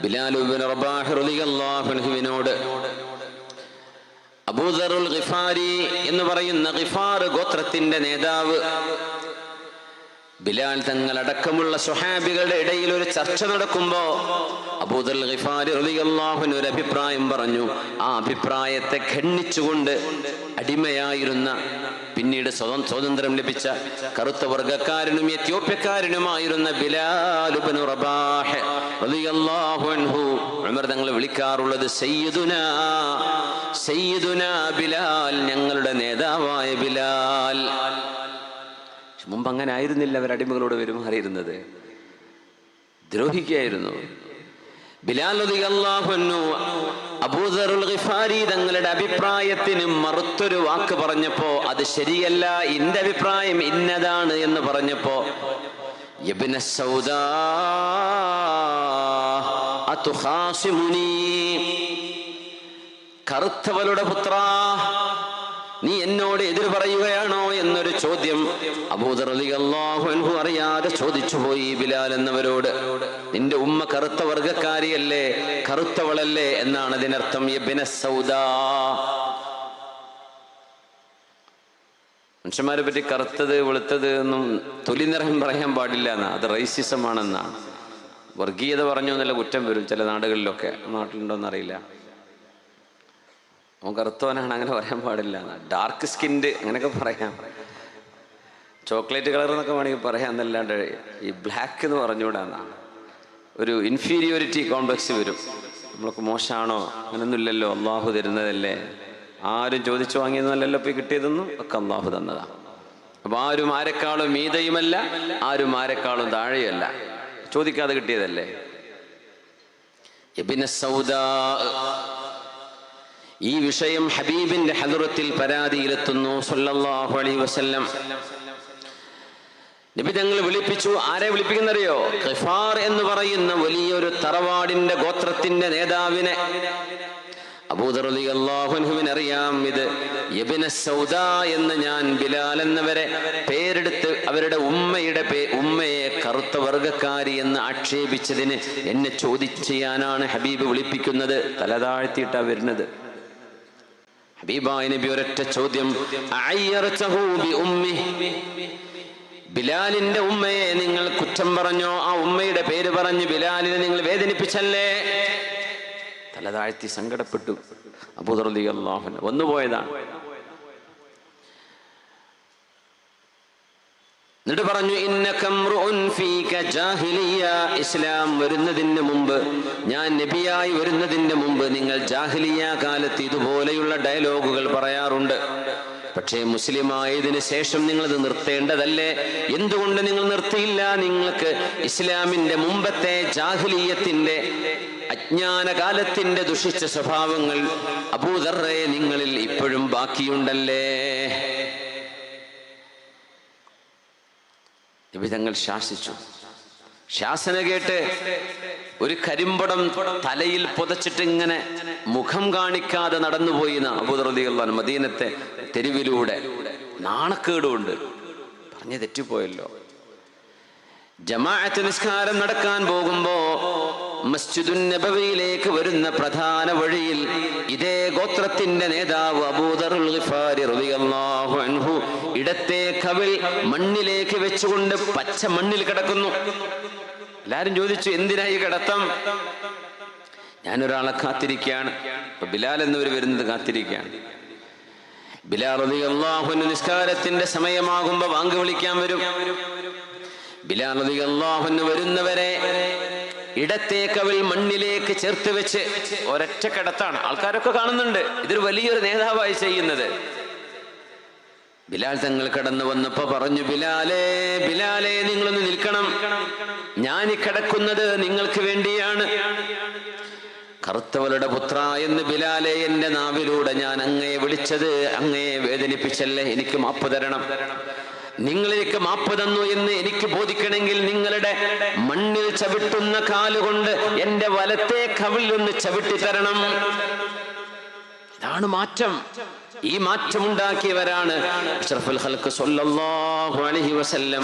ബിലാൽ ഇബ്നു റബാഹ് റളിയല്ലാഹു അൻഹുവിനോട് അബൂ ദർറുൽ ഗിഫാരി എന്ന് പറയുന്ന ഗിഫാർ ഗോത്രത്തിന്റെ നേതാവ് ബിലാൽ തങ്ങളടക്കമുള്ള സ്വഹാബികളുടെ ഇടയിൽ ഒരു ചർച്ച നടക്കുമ്പോ അബൂ ദർറുൽ ഗിഫാരി റളിയല്ലാഹു അൻഹു ഒരു അഭിപ്രായം പറഞ്ഞു. ആ അഭിപ്രായത്തെ ഖണ്ഡിച്ചുകൊണ്ട് അടിമയായിരുന്ന, പിന്നീട് സ്വാതന്ത്ര്യം ലഭിച്ച കറുത്ത വർഗക്കാരനും എത്യോപ്യക്കാരനുമായിരുന്ന ബിലാൽ ഇബ്നു റബാഹ് റളിയല്ലാഹു അൻഹു ഉമർ തങ്ങൾ വിളിക്കാറുള്ളത് സയ്യിദുനാ സയ്യിദുനാ ബിലാൽ, ഞങ്ങളുടെ നേതാവായ ബിലാൽ. മുമ്പ് അങ്ങനെ ആയിരുന്നില്ല അവർ അടിമകളോട് പെരുമാറിയിരുന്നത്, ദ്രോഹിക്കുകയായിരുന്നു. ബിലാൽ റളിയല്ലാഹു അൻഹു അബൂ ദർറുൽ ഗിഫാരി തങ്ങളുടെ അഭിപ്രായത്തിന് മറുത്തൊരു വാക്ക് പറഞ്ഞപ്പോ, അത് ശരിയല്ല, എന്റെ അഭിപ്രായം ഇന്നതാണ് എന്ന് പറഞ്ഞപ്പോ, യബ്ന സൗദാ അതുഖാസിമുനി, കറുത്തവളുടെ പുത്ര, നീ എന്നോട് എതിർ പറയുകയാണോ എന്നൊരു ചോദ്യം അബൂ ദർ റളിയല്ലാഹു അൻഹു അറിയാതെ ചോദിച്ചു പോയി ബിലാൽ എന്നവരോട്. നിന്റെ ഉമ്മ കറുത്ത വർഗക്കാരിയല്ലേ, കറുത്തവളല്ലേ എന്നാണ് അതിനർത്ഥം. യബ്ന സൗദാ, മനുഷ്യന്മാരെ പറ്റി കറുത്തത് വെളുത്തത് എന്നും തൊലി നിറം പറയാൻ പാടില്ല എന്നാ, അത് റൈസിസം ആണെന്നാണ്. വർഗീയത പറഞ്ഞു എന്നല്ല കുറ്റം വരും ചില നാടുകളിലൊക്കെ. നാട്ടിലുണ്ടോന്നറിയില്ല. അവൻ കറുത്തവനാണ്, അങ്ങനെ പറയാൻ പാടില്ല. ഡാർക്ക് സ്കിൻഡ് അങ്ങനെയൊക്കെ പറയാം, ചോക്ലേറ്റ് കളർ എന്നൊക്കെ വേണമെങ്കിൽ പറയാം എന്നല്ലാണ്ട് ഈ ബ്ലാക്ക് എന്ന് പറഞ്ഞുകൂടാന്നാണ്. ഒരു ഇൻഫീരിയോറിറ്റി കോംപ്ലക്സ് വരും. നമ്മൾക്ക് മോശമാണോ, അങ്ങനൊന്നുമില്ലല്ലോ, അള്ളാഹു തരുന്നതല്ലേ, ആരും ചോദിച്ചു വാങ്ങിയതല്ലല്ലോ ഇപ്പം കിട്ടിയതൊന്നും ഒക്കെ അള്ളാഹു തന്നതാണ്. അപ്പം ആരും ആരെക്കാളും മീതയുമല്ല, ആരും ആരെക്കാളും താഴെയല്ല, ചോദിക്കാതെ കിട്ടിയതല്ലേ. ഇബ്നു സൗദാ, ഈ വിഷയം ഹബീബിന്റെ ഹദ്റത്തിൽ പരാതിയിലെത്തുന്നു സല്ലല്ലാഹു അലൈഹി വസല്ലം. നബി തങ്ങൾ വിളിപ്പിച്ചു. ആരെ വിളിപ്പിക്കുന്നറിയോ? ഗിഫാർ എന്ന് പറയുന്ന വലിയൊരു തറവാടിന്റെ ഗോത്രത്തിന്റെ നേതാവിനെ. അബൂ ദർ റളിയല്ലാഹു അൻഹുവിന് അറിയാം ഇത് ഇബ്നു സൗദാ എന്ന് ഞാൻ ബിലാൽ എന്നവരെ പേരെടുത്ത് അവരുടെ ഉമ്മയെ കറുത്ത വർഗക്കാരി എന്ന് ആക്ഷേപിച്ചതിന് എന്നെ ചോദ്യം ചെയ്യാനാണ് ഹബീബ് വിളിപ്പിക്കുന്നത്. തല താഴ്ത്തിയിട്ടാ വരുന്നത്. ഹബീബായ നബി ഒരൊറ്റ ചോദ്യം, അയ്യർതഹു ബി ഉമ്മിഹി, ബിലാലിന്റെ ഉമ്മയെ നിങ്ങൾ കുറ്റം പറഞ്ഞോ? ആ ഉമ്മയുടെ പേര് പറഞ്ഞ് ബിലാലിനെ നിങ്ങൾ വേദനിപ്പിച്ചല്ലേ? തല താഴ്ത്തി സങ്കടപ്പെട്ടു അബൂ ദർ റളിയല്ലാഹു അൻഹു. വന്നുപോയതാണ്. എന്നിട്ട് പറഞ്ഞു, ഇന്നകംറുൻ ഫീക ജാഹിലിയ, ഇസ്ലാം വരുന്നതിന് മുമ്പ്, ഞാൻ നബിയായി വരുന്നതിന് മുമ്പ് നിങ്ങൾ ജാഹിലിയ കാലത്ത് ഇതുപോലെയുള്ള ഡയലോഗുകൾ പറയാറുണ്ട്. പക്ഷേ മുസ്ലിമായതിനു ശേഷം നിങ്ങളത് നിർത്തേണ്ടതല്ലേ? എന്തുകൊണ്ട് നിങ്ങൾ നിർത്തിയില്ല? നിങ്ങൾക്ക് ഇസ്ലാമിന്റെ മുമ്പത്തെ ജാഹിലിയത്തിന്റെ അജ്ഞാന കാലത്തിന്റെ ദുഷിച്ച സ്വഭാവങ്ങൾ അബൂ ദർറെ നിങ്ങളിൽ ഇപ്പോഴും ബാക്കിയുണ്ടല്ലേ? വിധങ്ങൾ ശാസിച്ചു. ശാസന കേട്ട് ഒരു കരിമ്പടം തലയിൽ പുതച്ചിട്ട് ഇങ്ങനെ മുഖം കാണിക്കാതെ നടന്നുപോയി അബൂ ദർ റളിയല്ലാഹു അൻഹു മദീനത്തെ തെരുവിലൂടെ. നാണക്കേടുകൊണ്ട് പറഞ്ഞു തെറ്റിപ്പോയല്ലോ. ജമാഅത്ത് നിസ്കാരം നടക്കാൻ പോകുമ്പോ മസ്ജിദുൻ നബവിയിലേക്ക് വരുന്ന പ്രധാന വഴിയിൽ ഇതേ ഗോത്രത്തിന്റെ നേതാവ് അബൂ ദറുൽ ഗിഫാരി റളിയല്ലാഹു അൻഹു ഇടത്തെ കവിൾ മണ്ണിലേക്ക് വെച്ചുകൊണ്ട് പച്ച മണ്ണിൽ കിടക്കുന്നു. എല്ലാരും ചോദിച്ചു, എന്തിനായി കിടത്തം? ഞാനൊരാളെ കാത്തിരിക്കുകയാണ്. ഇപ്പൊ ബിലാൽ എന്നവർ വരുന്നത് കാത്തിരിക്കുകയാണ്. ബിലാൽ റളിയല്ലാഹു അൻഹു നിസ്കാരത്തിന്റെ സമയമാകുമ്പോ വാങ്ക് വിളിക്കാൻ വരും. ബിലാൽ റളിയല്ലാഹു അൻഹു വരുന്നവരെ ഇടത്തെ കവിൾ മണ്ണിലേക്ക് ചേർത്ത് വെച്ച് ഒരൊറ്റ കിടത്താണ്. ആൾക്കാരൊക്കെ കാണുന്നുണ്ട്. ഇതൊരു വലിയൊരു നേതാവായി ചെയ്യുന്നത്. ബിലാൽ തങ്ങൾ കടന്നു വന്നപ്പോ പറഞ്ഞു, ബിലാലേ ബിലാലേ നിങ്ങളൊന്ന് നിൽക്കണം, ഞാൻ ഈ കിടക്കുന്നത് നിങ്ങൾക്ക് വേണ്ടിയാണ്. കറുത്തവളുടെ പുത്ര എന്ന് ബിലാലെ എന്റെ നാവിലൂടെ ഞാൻ അങ്ങയെ വിളിച്ചത് അങ്ങയെ വേദനിപ്പിച്ചല്ലേ, എനിക്ക് മാപ്പ് തരണം. നിങ്ങളിലേക്ക് മാപ്പ് തന്നു എന്ന് എനിക്ക് ബോധിക്കണമെങ്കിൽ നിങ്ങളുടെ മണ്ണിൽ ചവിട്ടുന്ന കാലുകൊണ്ട് എന്റെ വലത്തെ കവിളിലൊന്ന് ചവിട്ടി തരണം. ഇതാണ് മാറ്റം. ഈ മാറ്റം ഉണ്ടാക്കിയവരാണ് അഷ്റഫുൽ ഖൽഖ് സ്വല്ലല്ലാഹു അലൈഹി വസല്ലം.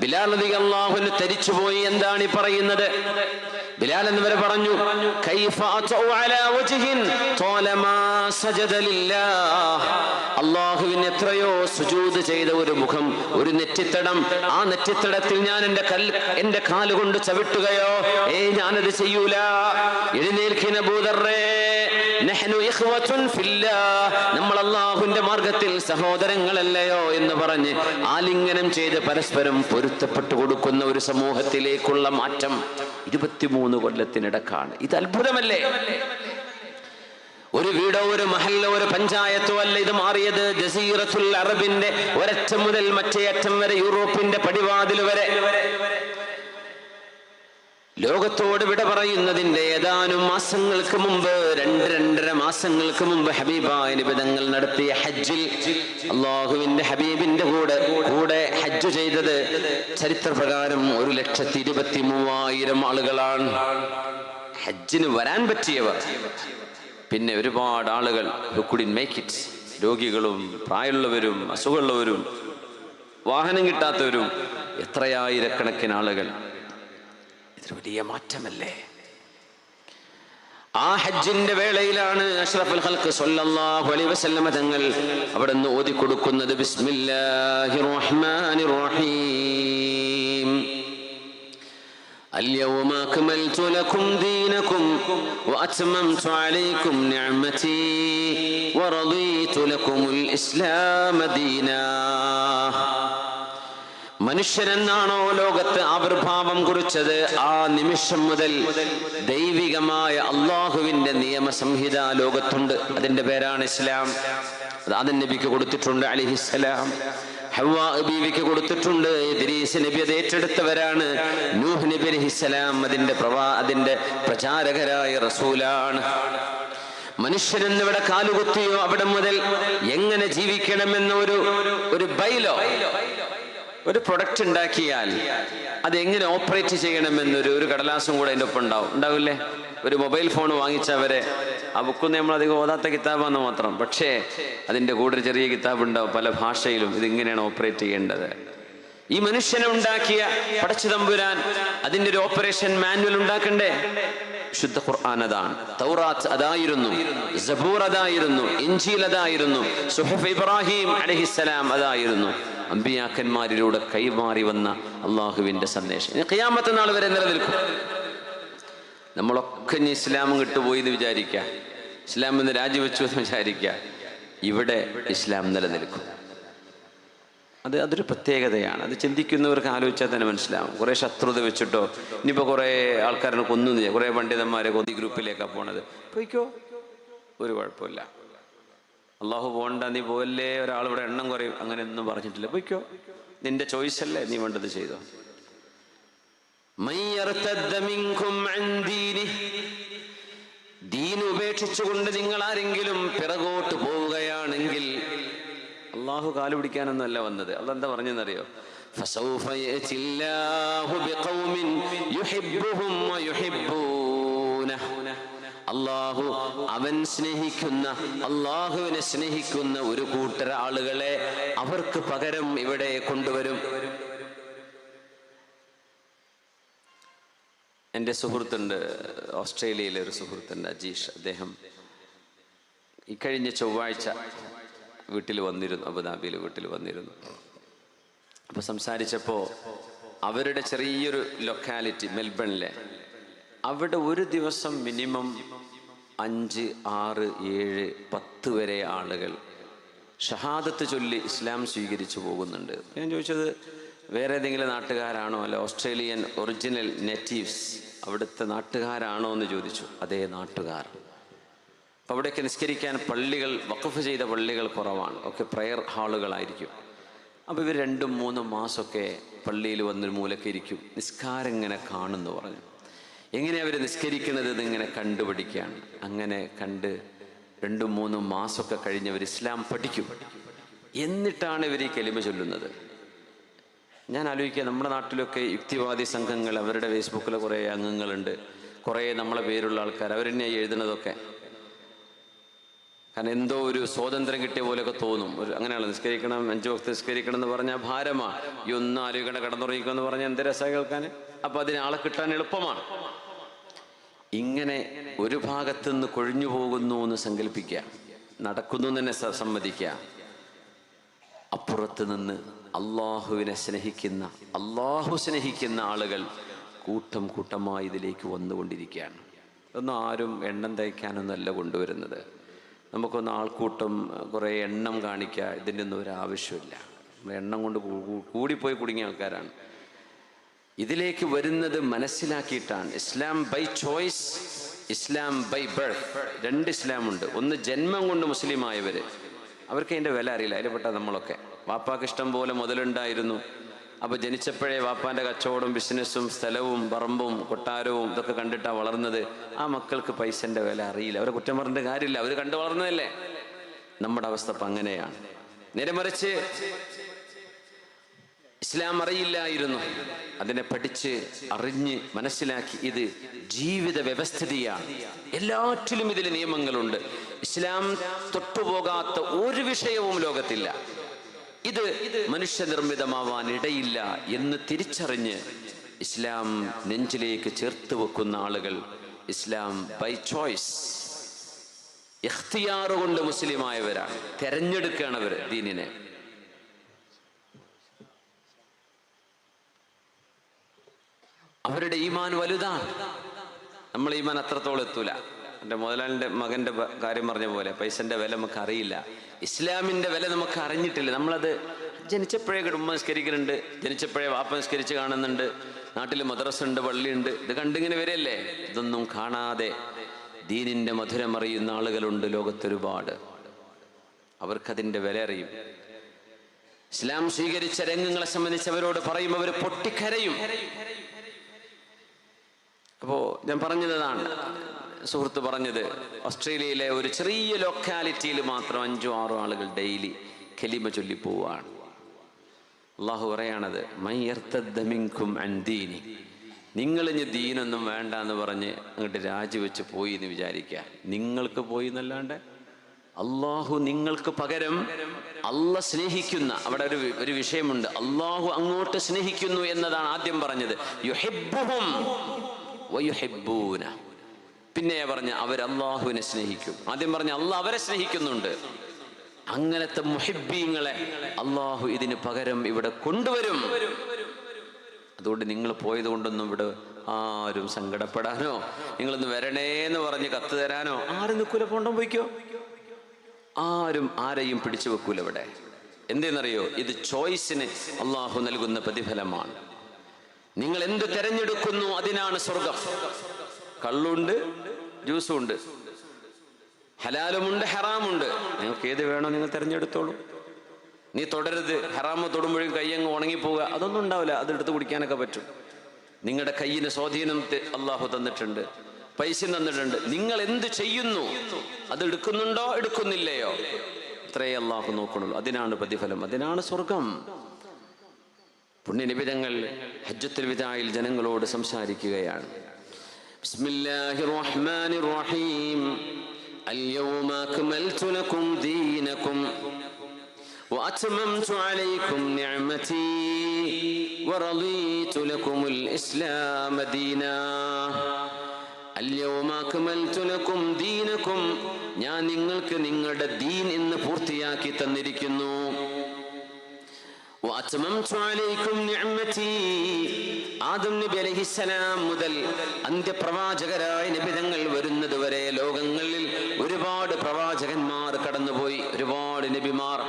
ബിലാൽ റളിയല്ലാഹു അൻഹു തരിച്ചുപോയി. എന്താണ് ഈ പറയുന്നത്? ബിലാൽ എന്നിവരെ പറഞ്ഞു, കൈഫ അത്ഉ അലാ വജ്ഹിൻ ത്വാലമാ സജദ ലില്ലാഹ്, അല്ലാഹുവിന് എത്രയോ സുജൂദ് ചെയ്ത ഒരു മുഖം, ഒരു നെറ്റിത്തടം, ആ നെറ്റിത്തടത്തിൽ ഞാൻ എന്റെ കാലുകൊണ്ട് ചവിട്ടുകയോ? ഞാനത് ചെയ്യൂല. എഴുന്നേൽക്കുന്ന അബൂദർറേ, നഹ്നു ഇഖ്വത്തുൻ ഫില്ലാഹ്, നമ്മൾ അല്ലാഹുവിന്റെ മാർഗത്തിൽ സഹോദരങ്ങളല്ലയോ എന്ന് പറഞ്ഞ് ആലിംഗനം ചെയ്ത് പരസ്പരം പൊരുത്തപ്പെട്ടു കൊടുക്കുന്ന ഒരു സമൂഹത്തിലേക്കുള്ള മാറ്റം 23 കൊല്ലത്തിനിടക്കാണ്. ഇത് അത്ഭുതമല്ലേ? ഒരു വീടോ ഒരു മഹല്ലോ ഒരു പഞ്ചായത്തോ അല്ല ഇത് മാറിയത്. ജസീറത്തുൽ അറബിന്റെ ഒരറ്റം മുതൽ മറ്റേ അറ്റം വരെ, യൂറോപ്പിന്റെ പടിവാതിൽ വരെ, ലോകത്തോട് വിട പറയുന്നതിന്റെ ഏതാനും മാസങ്ങൾക്ക് മുമ്പ്, 2-2.5 മാസങ്ങൾക്ക് മുമ്പ് ഹബീബായ നബി തങ്ങൾ നടത്തിയ ഹജ്ജിൽ അല്ലാഹുവിന്റെ ഹബീബിന്റെ കൂടെ ഹജ്ജ് ചെയ്തത് ചരിത്രപ്രകാരം 1,23,000 ആളുകളാണ്. ഹജ്ജിന് വരാൻ പറ്റിയവർ, പിന്നെ ഒരുപാട് ആളുകൾ who couldn't make it, രോഗികളും പ്രായമുള്ളവരും അസുഖമുള്ളവരും വാഹനം കിട്ടാത്തവരും, എത്രയായിരക്കണക്കിന് ആളുകൾ. ഇതൊരു വലിയ മാറ്റമല്ലേ? ആ ഹജ്ജിന്റെ വേളയിലാണ് അഷ്റഫുൽ ഖൽഖ് സ്വല്ലല്ലാഹു അലൈഹി വസല്ലമ തങ്ങൾ അവിടെ നിന്ന് ഓതി കൊടുക്കുന്നത് ബിസ്മില്ലാഹിർ റഹ്മാനിർ റഹീം. اليوم أكملت لكم دينكم وأتممت عليكم نعمتي ورضيت لكم الإسلام دينا. മനുഷ്യനെന്നാണോ ലോകത്ത് ആവിർഭാവം കുറിച്ചത്, ആ നിമിഷം മുതൽ ദൈവികമായ അള്ളാഹുവിന്റെ നിയമസംഹിത ലോകത്തുണ്ട്. അതിന്റെ പേരാണ് ഇസ്ലാം. അത് ആദം നബിക്ക് കൊടുത്തിട്ടുണ്ട് അലൈഹിസ്സലാം, ഹവ്വാ ബീവിക്ക് കൊടുത്തിട്ടുണ്ട്. ഇദ്രീസ് നബി അത് ഏറ്റെടുത്തവരാണ്. നൂഹ് നബി അലൈഹിസ്സലാം അതിന്റെ പ്രചാരകരായ റസൂലാണ്. മനുഷ്യനെന്നിവിടെ കാലുകുത്തിയോ അവിടെ മുതൽ എങ്ങനെ ജീവിക്കണമെന്ന ഒരു ബൈലോ, ഒരു പ്രൊഡക്റ്റ് ഉണ്ടാക്കിയാൽ അത് എങ്ങനെ ഓപ്പറേറ്റ് ചെയ്യണമെന്നൊരു കടലാസും കൂടെ അതിൻ്റെ ഒപ്പം ഉണ്ടാവില്ലേ? ഒരു മൊബൈൽ ഫോൺ വാങ്ങിച്ചവരെ ആ ബുക്കൊന്നും നമ്മൾ അധികം ഓതാത്ത കിതാബാന്ന് മാത്രം, പക്ഷേ അതിൻ്റെ കൂടെ ഒരു ചെറിയ കിതാബ് ഉണ്ടാവും പല ഭാഷയിലും. ഇതിങ്ങനെയാണ് ഓപ്പറേറ്റ് ചെയ്യേണ്ടത്. ഈ മനുഷ്യനെ ഉണ്ടാക്കിയ പടച്ചു തമ്പുരാൻ അതിൻ്റെ ഒരു ഓപ്പറേഷൻ മാനുവൽ ഉണ്ടാക്കണ്ടേ? ശുദ്ധ ഖുർആൻ അതാണ്, തൗറാത്ത് അതായിരുന്നു, സബൂർ അതായിരുന്നു, ഇൻജീൽ അതായിരുന്നു, സുഹഫ് ഇബ്രാഹിം അലൈഹിസ്സലാം അതായിരുന്നു. അമ്പിയാക്കന്മാരിലൂടെ കൈമാറി വന്ന അള്ളാഹുവിന്റെ സന്ദേശം ഖിയാമത്ത് നാൾ വരെ നിലനിൽക്കും. നമ്മളൊക്കെ ഇനി ഇസ്ലാമും കിട്ടുപോയി എന്ന് വിചാരിക്കുക, ഇസ്ലാം എന്ന് രാജിവെച്ചു എന്ന് വിചാരിക്കുക, ഇവിടെ ഇസ്ലാം നിലനിൽക്കും. അതൊരു പ്രത്യേകതയാണ്. അത് ചിന്തിക്കുന്നവർക്ക് ആലോചിച്ചാൽ തന്നെ മനസ്സിലാവും. കുറേ ശത്രുത വെച്ചിട്ടോ ഇനിയിപ്പോൾ കുറേ ആൾക്കാരെ കൊന്നു, കുറേ പണ്ഡിതന്മാരെ കൊന്നി ഗ്രൂപ്പിലേക്കാണ് പോണത്, പോയിക്കോ, ഒരു കുഴപ്പമില്ല. അള്ളാഹു പോകണ്ട, നീ പോവല്ലേ, ഒരാളിവിടെ എണ്ണം കുറയും, അങ്ങനെയൊന്നും പറഞ്ഞിട്ടില്ല. പോയിക്കോ, നിന്റെ ചോയ്സ് അല്ലേ, നീ വേണ്ടത് ചെയ്തോ. ദീൻ ഉപേക്ഷിച്ചുകൊണ്ട് നിങ്ങൾ ആരെങ്കിലും പിറകോട്ട് പോവുകയാണെങ്കിൽ, അള്ളാഹു കാല് പിടിക്കാനൊന്നും അല്ല വന്നത്. അള്ളാഹ് എന്താ പറഞ്ഞെന്നറിയോ? ഫസൗഫ യഅതില്ലാഹു ബിഖൗമിൻ യുഹിബ്ബുഹും വയുഹിബ്ബൂനഹു. അള്ളാഹു അവൻ സ്നേഹിക്കുന്ന, അള്ളാഹുവിനെ സ്നേഹിക്കുന്ന ഒരു കൂട്ടർ ആളുകളെ അവർക്ക് പകരം ഇവിടെ കൊണ്ടുവരും. എൻ്റെ സുഹൃത്തുണ്ട്, ഓസ്ട്രേലിയയിലെ ഒരു സുഹൃത്തുണ്ട്, അജീഷ്. അദ്ദേഹം ഈ കഴിഞ്ഞ ചൊവ്വാഴ്ച വീട്ടിൽ വന്നിരുന്നു, അബുദാബിയിൽ വീട്ടിൽ വന്നിരുന്നു. അപ്പോൾ സംസാരിച്ചപ്പോൾ അവരുടെ ചെറിയൊരു ലൊക്കാലിറ്റി മെൽബണിലെ, അവിടെ ഒരു ദിവസം മിനിമം 5, 6, 7, 10 വരെ ആളുകൾ ഷഹാദത്ത് ചൊല്ലി ഇസ്ലാം സ്വീകരിച്ചു പോകുന്നുണ്ട്. ഞാൻ ചോദിച്ചത് വേറെ ഏതെങ്കിലും നാട്ടുകാരാണോ, അല്ല ഓസ്ട്രേലിയൻ ഒറിജിനൽ നേറ്റീവ്സ് അവിടുത്തെ നാട്ടുകാരാണോ എന്ന് ചോദിച്ചു. അതേ, നാട്ടുകാർ. അപ്പം അവിടെയൊക്കെ നിസ്കരിക്കാൻ പള്ളികൾ, വഖഫ് ചെയ്ത പള്ളികൾ കുറവാണ്, ഒക്കെ പ്രയർ ഹാളുകളായിരിക്കും. അപ്പോൾ ഇവർ 2-3 മാസമൊക്കെ പള്ളിയിൽ വന്നൊരു മൂലക്ക് ഇരിക്കും, നിസ്കാരം ഇങ്ങനെ കാണുമെന്ന് പറഞ്ഞു. എങ്ങനെയാണ് അവർ നിസ്കരിക്കുന്നത് എന്നിങ്ങനെ കണ്ടുപിടിക്കുകയാണ്. അങ്ങനെ കണ്ട് 2-3 മാസമൊക്കെ കഴിഞ്ഞവർ ഇസ്ലാം പഠിക്കും. എന്നിട്ടാണ് ഇവർ ഈ കലിമ ചൊല്ലുന്നത്. ഞാൻ ആലോചിക്കുക, നമ്മുടെ നാട്ടിലൊക്കെ യുക്തിവാദി സംഘങ്ങൾ, അവരുടെ ഫേസ്ബുക്കിൽ കുറേ അംഗങ്ങളുണ്ട്, കുറേ നമ്മളെ പേരുള്ള ആൾക്കാർ, അവരെന്നെയായി എഴുതുന്നതൊക്കെ. കാരണം എന്തോ ഒരു സ്വാതന്ത്ര്യം കിട്ടിയ പോലെയൊക്കെ തോന്നും. അങ്ങനെയാണ് നിസ്കരിക്കണം, 5 വക്ത് നിസ്കരിക്കണം എന്ന് പറഞ്ഞാൽ ഭാരമാണ്. ഈ ഒന്നും ആലോചിക്കേണ്ട, കടന്നുറങ്ങിക്കുമെന്ന് പറഞ്ഞാൽ എന്ത് രസമാണ് കേൾക്കാൻ. അപ്പം അതിന് ആളെ കിട്ടാൻ എളുപ്പമാണ്. ഇങ്ങനെ ഒരു ഭാഗത്തുനിന്ന് കൊഴിഞ്ഞു പോകുന്നു എന്ന് സങ്കല്പിക്കുക, നടക്കുന്നു എന്ന് തന്നെ സമ്മതിക്കുക. അപ്പുറത്ത് നിന്ന് അള്ളാഹുവിനെ സ്നേഹിക്കുന്ന, അള്ളാഹു സ്നേഹിക്കുന്ന ആളുകൾ കൂട്ടം കൂട്ടമായി ഇതിലേക്ക് വന്നുകൊണ്ടിരിക്കുകയാണ്. ഇതൊന്നും ആരും എണ്ണം തയ്ക്കാനൊന്നല്ല കൊണ്ടുവരുന്നത്. നമുക്കൊന്ന് ആൾക്കൂട്ടം കുറേ എണ്ണം കാണിക്കുക, ഇതിൻ്റെ ഒന്നും ഒരു ആവശ്യമില്ല. നമ്മൾ എണ്ണം കൊണ്ട് കൂടിപ്പോയി കുടുങ്ങിയ ആൾക്കാരാണ്. ഇതിലേക്ക് വരുന്നത് മനസ്സിലാക്കിയിട്ടാണ്. Islam by choice, Islam by birth. രണ്ട് ഇസ്ലാമുണ്ട്. ഒന്ന് ജന്മം കൊണ്ട് മുസ്ലിം ആയവർ, അവർക്ക് അതിൻ്റെ വില അറിയില്ല. അതിൽപ്പെട്ട നമ്മളൊക്കെ. വാപ്പാക്ക് ഇഷ്ടം പോലെ മുതലുണ്ടായിരുന്നു. അപ്പോൾ ജനിച്ചപ്പോഴേ വാപ്പാൻ്റെ കച്ചവടം, ബിസിനസ്സും, സ്ഥലവും, പറമ്പും, കൊട്ടാരവും ഇതൊക്കെ കണ്ടിട്ടാണ് വളർന്നത്. ആ മക്കൾക്ക് പൈസൻ്റെ വില അറിയില്ല. അവരെ കുറ്റം പറഞ്ഞിട്ട് കാര്യമില്ല, അവർ കണ്ടു വളർന്നതല്ലേ. നമ്മുടെ അവസ്ഥ ഇപ്പം അങ്ങനെയാണ്. നേരെ മറിച്ച് ഇസ്ലാം അറിയില്ലായിരുന്നു. അതിനെ പഠിച്ച് അറിഞ്ഞ് മനസ്സിലാക്കി ഇത് ജീവിത വ്യവസ്ഥിതിയാണ്. എല്ലാറ്റിലും ഇതിൽ നിയമങ്ങളുണ്ട്. ഇസ്ലാം തൊട്ടുപോകാത്ത ഒരു വിഷയവും ലോകത്തില്ല. ഇത് മനുഷ്യനിർമ്മിതമാവാൻ ഇടയില്ല എന്ന് തിരിച്ചറിഞ്ഞ് ഇസ്ലാം നെഞ്ചിലേക്ക് ചേർത്ത് വെക്കുന്ന ആളുകൾ ഇസ്ലാം ബൈ ചോയ്സ്, ഇഖ്തിയാർ കൊണ്ട് മുസ്ലിമായവരാണ്. തെരഞ്ഞെടുക്കുകയാണ് അവർ ദീനിനെ. അവരുടെ ഈമാൻ വലുതാണ്. നമ്മൾ ഈമാൻ അത്രത്തോളം എത്തൂല. എൻ്റെ മുതലാളിൻ്റെ മകൻ്റെ കാര്യം പറഞ്ഞ പോലെ പൈസൻ്റെ വില നമുക്ക് അറിയില്ല. ഇസ്ലാമിൻ്റെ വില നമുക്ക് അറിഞ്ഞിട്ടില്ല. നമ്മളത് ജനിച്ചപ്പോഴേ ഉമ്മ നിസ്കരിക്കുന്നുണ്ട്, ജനിച്ചപ്പോഴേ വാപ്പ നിസ്കരിച്ച് കാണുന്നുണ്ട്, നാട്ടിൽ മദ്രസ ഉണ്ട്, പള്ളിയുണ്ട്, ഇത് കണ്ടിങ്ങനെ വരെയല്ലേ. ഇതൊന്നും കാണാതെ ദീനിൻ്റെ മധുരം അറിയുന്ന ആളുകളുണ്ട് ലോകത്തൊരുപാട്. അവർക്കതിൻ്റെ വില അറിയും. ഇസ്ലാം സ്വീകരിച്ച രംഗങ്ങളെ സംബന്ധിച്ച് അവരോട് പറയും, അവർ പൊട്ടിക്കരയും. അപ്പോൾ ഞാൻ പറഞ്ഞതാണ്, സുഹൃത്ത് പറഞ്ഞത്, ഓസ്ട്രേലിയയിലെ ഒരു ചെറിയ ലൊക്കാലിറ്റിയിൽ മാത്രം 5-6 ആളുകൾ ഡെയിലി കലിമ ചൊല്ലിപ്പോവാണ്. അള്ളാഹു പറയാണത്, നിങ്ങൾ ഇനി ദീനൊന്നും വേണ്ട എന്ന് പറഞ്ഞ് അങ്ങോട്ട് രാജിവെച്ച് പോയി എന്ന് വിചാരിക്കുക. നിങ്ങൾക്ക് പോയി എന്നല്ലാണ്ട് അള്ളാഹു നിങ്ങൾക്ക് പകരം അള്ളാഹ് സ്നേഹിക്കുന്ന, അവിടെ ഒരു വിഷയമുണ്ട്. അള്ളാഹു അങ്ങോട്ട് സ്നേഹിക്കുന്നു എന്നതാണ് ആദ്യം പറഞ്ഞത്. യുഹിബ്ബുഹും വയുഹിബ്ബൂന. പിന്നെ പറഞ്ഞ അവർ അള്ളാഹുവിനെ സ്നേഹിക്കും. ആദ്യം പറഞ്ഞ അള്ളാഹ് അവരെ സ്നേഹിക്കുന്നുണ്ട്. അങ്ങനത്തെ മുഹിബ്ബീങ്ങളെ അള്ളാഹു ഇതിന് പകരം ഇവിടെ കൊണ്ടുവരും. അതുകൊണ്ട് നിങ്ങൾ പോയത് കൊണ്ടൊന്നും ഇവിടെ ആരും സങ്കടപ്പെടാനോ നിങ്ങളൊന്ന് വരണേന്ന് പറഞ്ഞ് കത്ത് തരാനോ ആരും നിൽക്കൂല. പോണ്ടോ പോയിക്കോ. ആരും ആരെയും പിടിച്ചു വെക്കൂല ഇവിടെ. എന്തെന്നറിയോ, ഇത് ചോയ്സിന് അള്ളാഹു നൽകുന്ന പ്രതിഫലമാണ്. നിങ്ങൾ എന്ത് തെരഞ്ഞെടുക്കുന്നു അതിനാണ് സ്വർഗം. കള്ളുണ്ട്, ജ്യൂസും ഉണ്ട്, ഹലാലുമുണ്ട്, ഹറാമുണ്ട്. നിങ്ങൾക്ക് ഏത് വേണോ നിങ്ങൾ തെരഞ്ഞെടുത്തോളൂ. നീ തുടരുത്. ഹറാമ് തൊടുമ്പോഴും കയ്യങ്ങ് ഉണങ്ങിപ്പോവുക, അതൊന്നും ഉണ്ടാവില്ല. അതെടുത്ത് കുടിക്കാനൊക്കെ പറ്റും. നിങ്ങളുടെ കയ്യിന് സ്വാധീനം അള്ളാഹു തന്നിട്ടുണ്ട്, പൈസ തന്നിട്ടുണ്ട്. നിങ്ങൾ എന്ത് ചെയ്യുന്നു, അത് എടുക്കുന്നുണ്ടോ എടുക്കുന്നില്ലയോ, അത്രയേ അള്ളാഹു നോക്കണുള്ളൂ. അതിനാണ് പ്രതിഫലം, അതിനാണ് സ്വർഗം. പുണ്യനിബിതങ്ങൾ ഹജ്ജത്തുൽ വിദായിൽ ജനങ്ങളോട് സംസാരിക്കുകയാണ്. ബിസ്മില്ലാഹിർ റഹ്മാനിർ റഹീം. അൽയൗമ അക്മൽതു ലക്കും ദീനക്കും വഅത്മംതു അലൈക്കും നിഅമതി വറളീതു ലക്കുമുൽ ഇസ്ലാമ ദീനാ. അൽയൗമ അക്മൽതു ലക്കും ദീനക്കും, ഞാൻ നിങ്ങൾക്ക് നിങ്ങളുടെ ദീൻ ഇന്ന് പൂർത്തിയാക്കി തന്നിരിക്കുന്നു. ആദം നബി അലൈഹിസ്സലാം മുതൽ അന്ത്യപ്രവാചകരായ നബിതങ്ങൾ വരുന്നത് വരെ ലോകങ്ങളിൽ ഒരുപാട് പ്രവാചകന്മാർ കടന്നുപോയി, ഒരുപാട് നബിമാർ.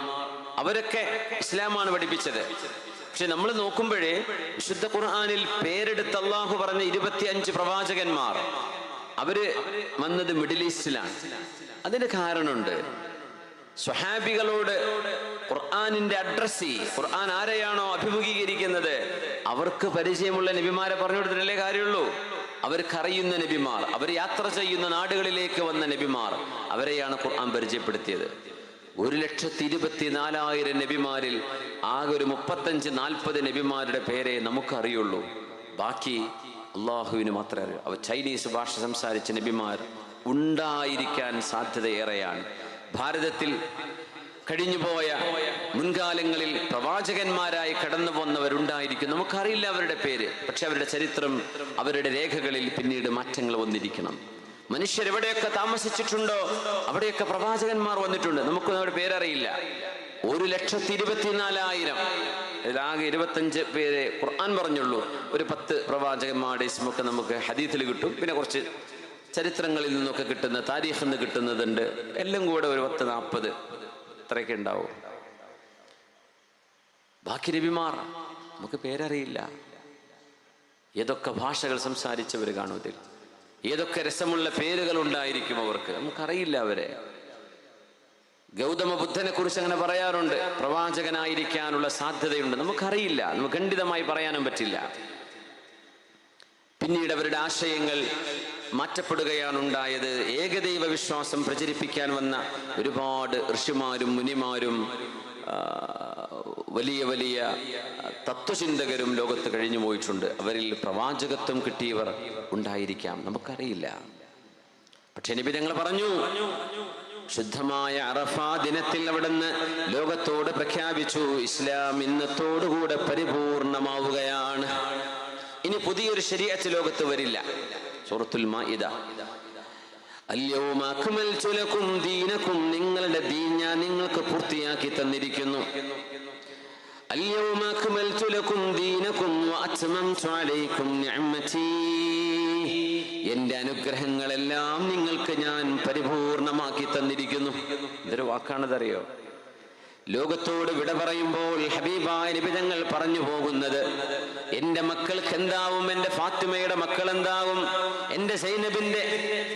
അവരൊക്കെ ഇസ്ലാമാണ് പഠിപ്പിച്ചത്. പക്ഷെ നമ്മൾ നോക്കുമ്പോഴേ വിശുദ്ധ ഖുർആനിൽ പേരെടുത്ത് അള്ളാഹു പറഞ്ഞ 25 പ്രവാചകന്മാർ അവര് വന്നത് മിഡിൽ ഈസ്റ്റിലാണ്. അതിന് കാരണമുണ്ട്. സ്വഹാബികളോട് ഖുർആനിന്റെ അഡ്രസ്, ഖുർആൻ ആരെയാണോ അഭിമുഖീകരിക്കുന്നത് അവർക്ക് പരിചയമുള്ള നബിമാരെ പറഞ്ഞു കൊടുത്തിട്ടല്ലേ കാര്യമുള്ളൂ. അവർക്കറിയുന്ന നബിമാർ, അവർ യാത്ര ചെയ്യുന്ന നാടുകളിലേക്ക് വന്ന നബിമാർ, അവരെയാണ് ഖുർആൻ പരിചയപ്പെടുത്തിയത്. 1,24,000 നബിമാരിൽ ആകെ ഒരു 35-40 നബിമാരുടെ പേരെ നമുക്കറിയുള്ളൂ. ബാക്കി അള്ളാഹുവിന് മാത്രമേ അറിയൂ. അവർ ചൈനീസ് ഭാഷ സംസാരിച്ച നബിമാർ ഉണ്ടായിരിക്കാൻ സാധ്യതയേറെയാണ്. ഭാരതത്തിൽ കഴിഞ്ഞുപോയ മുൻകാലങ്ങളിൽ പ്രവാചകന്മാരായി കടന്നു പോന്നവരുണ്ടായിരിക്കും. നമുക്കറിയില്ല അവരുടെ പേര്, പക്ഷെ അവരുടെ ചരിത്രം, അവരുടെ രേഖകളിൽ പിന്നീട് മാറ്റങ്ങൾ വന്നിരിക്കണം. മനുഷ്യരെവിടെയൊക്കെ താമസിച്ചിട്ടുണ്ടോ അവിടെയൊക്കെ പ്രവാചകന്മാർ വന്നിട്ടുണ്ട്. നമുക്കൊന്നും അവരുടെ പേരറിയില്ല. 1,24,000 ആകെ 25 പേരെ ഖുർആൻ പറഞ്ഞുള്ളൂ. ഒരു 10 പ്രവാചകന്മാരുടെ ഇസ്മൊക്കെ നമുക്ക് ഹദീസിൽ കിട്ടും. പിന്നെ കുറച്ച് ചരിത്രങ്ങളിൽ നിന്നൊക്കെ കിട്ടുന്ന, താരീഖിൽ നിന്ന് കിട്ടുന്നതുണ്ട്. എല്ലാം കൂടെ ഒരു 10-40 ഇത്രയൊക്കെ ഉണ്ടാവും. ബാക്കി നബിമാർ നമുക്ക് പേരറിയില്ല. ഏതൊക്കെ ഭാഷകൾ സംസാരിച്ചവർ കാണും ഇതിൽ, ഏതൊക്കെ രസമുള്ള പേരുകൾ ഉണ്ടായിരിക്കും അവർക്ക്, നമുക്കറിയില്ല അവരെ. ഗൗതമ ബുദ്ധനെ കുറിച്ച് അങ്ങനെ പറയാറുണ്ട്, പ്രവാചകനായിരിക്കാനുള്ള സാധ്യതയുണ്ട്. നമുക്കറിയില്ല, നമുക്ക് ഖണ്ഡിതമായി പറയാനും പറ്റില്ല. പിന്നീട് അവരുടെ ആശയങ്ങൾ മാറ്റപ്പെടുകയാണ് ഉണ്ടായത്. ഏകദൈവ വിശ്വാസം പ്രചരിപ്പിക്കാൻ വന്ന ഒരുപാട് ഋഷിമാരും മുനിമാരും വലിയ വലിയ തത്വചിന്തകരും ലോകത്ത് കഴിഞ്ഞു പോയിട്ടുണ്ട്. അവരിൽ പ്രവാചകത്വം കിട്ടിയവർ ഉണ്ടായിരിക്കാം, നമുക്കറിയില്ല. പക്ഷെ നബി തങ്ങൾ പറഞ്ഞു, ശുദ്ധമായ അറഫാ ദിനത്തിൽ അവിടുന്ന് ലോകത്തോട് പ്രഖ്യാപിച്ചു, ഇസ്ലാം ഇന്നത്തോടുകൂടെ പരിപൂർണമാവുകയാണ്. ഇനി പുതിയൊരു ശരീഅത്ത് ലോകത്ത് വരില്ല. സൂറത്തുൽ മാഇദ, അൽയൗമ അക്മൽതു ലക്കും ദീനക്കും, നിങ്ങളുടെ ദീൻ ഞാൻ നിങ്ങൾക്ക് പൂർത്തിയാക്കി തന്നിരിക്കുന്നു. അൽയൗമ അക്മൽതു ലക്കും ദീനക്കും വഅത്മംതു അലൈക്കും നിഅമതി, എന്റെ അനുഗ്രഹങ്ങളെല്ലാം നിങ്ങൾക്ക് ഞാൻ പരിപൂർണമാക്കി തന്നിരിക്കുന്നു. ഇതൊരു വാക്കാണതറിയോ? ലോകത്തോട് വിട പറയുമ്പോൾ ഹബീബായ നബി തങ്ങൾ പറഞ്ഞു പോകുന്നത്, എന്റെ മക്കൾക്ക് എന്താവും, എന്റെ ഫാത്തിമയുടെ മക്കൾ എന്താവും, എന്റെ സൈനബിന്റെ,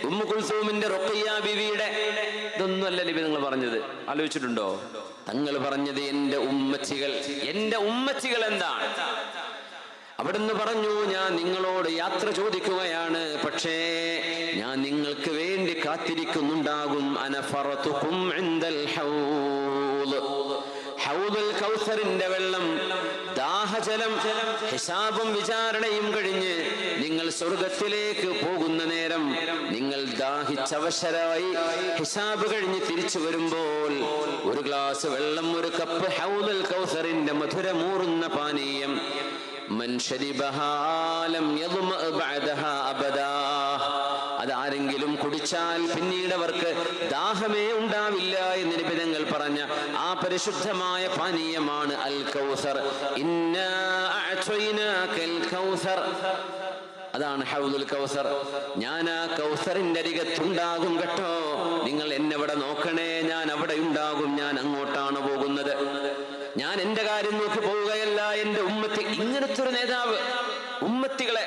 ഉമ്മു കുൽസൂമിന്റെ, റുഖയ്യ ബീവിയുടെ, ഇതൊന്നുമല്ല നബി തങ്ങൾ പറഞ്ഞത്. ആലോചിച്ചിട്ടുണ്ടോ? തങ്ങൾ പറഞ്ഞത് എന്റെ ഉമ്മച്ചികൾ. എന്റെ ഉമ്മച്ചികൾ എന്താണ്? അവിടുന്ന് പറഞ്ഞു, ഞാൻ നിങ്ങളോട് യാത്ര ചോദിക്കുകയാണ്, പക്ഷേ ഞാൻ നിങ്ങൾക്ക് വേണ്ടി കാത്തിരിക്കുന്നുണ്ടാകും. അനഫറതുകും ഇൻദൽ ഹൗദ്, ഹൗദുൽ കൗസറിന്റെ വെള്ളം, ദാഹജലം, ഹിസാബും വിചാരണയും കഴിഞ്ഞ് നിങ്ങൾ സ്വർഗത്തിലേക്ക് പോകുന്ന നേരം, നിങ്ങൾ ദാഹിച്ചവശരായി ഹിസാബ് കഴിഞ്ഞ് തിരിച്ചു വരുമ്പോൾ ഒരു ഗ്ലാസ് വെള്ളം, ഒരു കപ്പ് ഹൗദുൽ കൗസറിന്റെ മധുരമൂറുന്ന പാനീയം, മൻ ശരിബഹാ ലം യദ്മഅ ബഅദഹാ അബദാ, അതാരെങ്കിലും കുടിച്ചാൽ പിന്നീട് അവർക്ക് ദാഹമേ ഉണ്ടാവില്ല എന്ന് നബി തങ്ങൾ പറഞ്ഞ ആ പരിശുദ്ധമായ പാനീയമാണ് അൽ കൗസർ. ഇന്നാ അഅതൈനാകൽ കൗസർ, അതാണ് ഹൗദുൽ കൗസർ. ഞാൻ ആ കൗസറിന്റെ അരികത്തുണ്ടാകും കേട്ടോ, നിങ്ങൾ എന്നെ അവിടെ നോക്കണേ, ഞാൻ അവിടെ ഉണ്ടാകും, ഞാൻ അങ്ങോട്ടാണ് പോകുന്നത്. ഞാൻ എന്റെ കാര്യം നോക്കി പോവുകയല്ല, എന്റെ ഉമ്മത്തി. ഇങ്ങനത്തെ ഒരു നേതാവ്, ഉമ്മത്തികളെ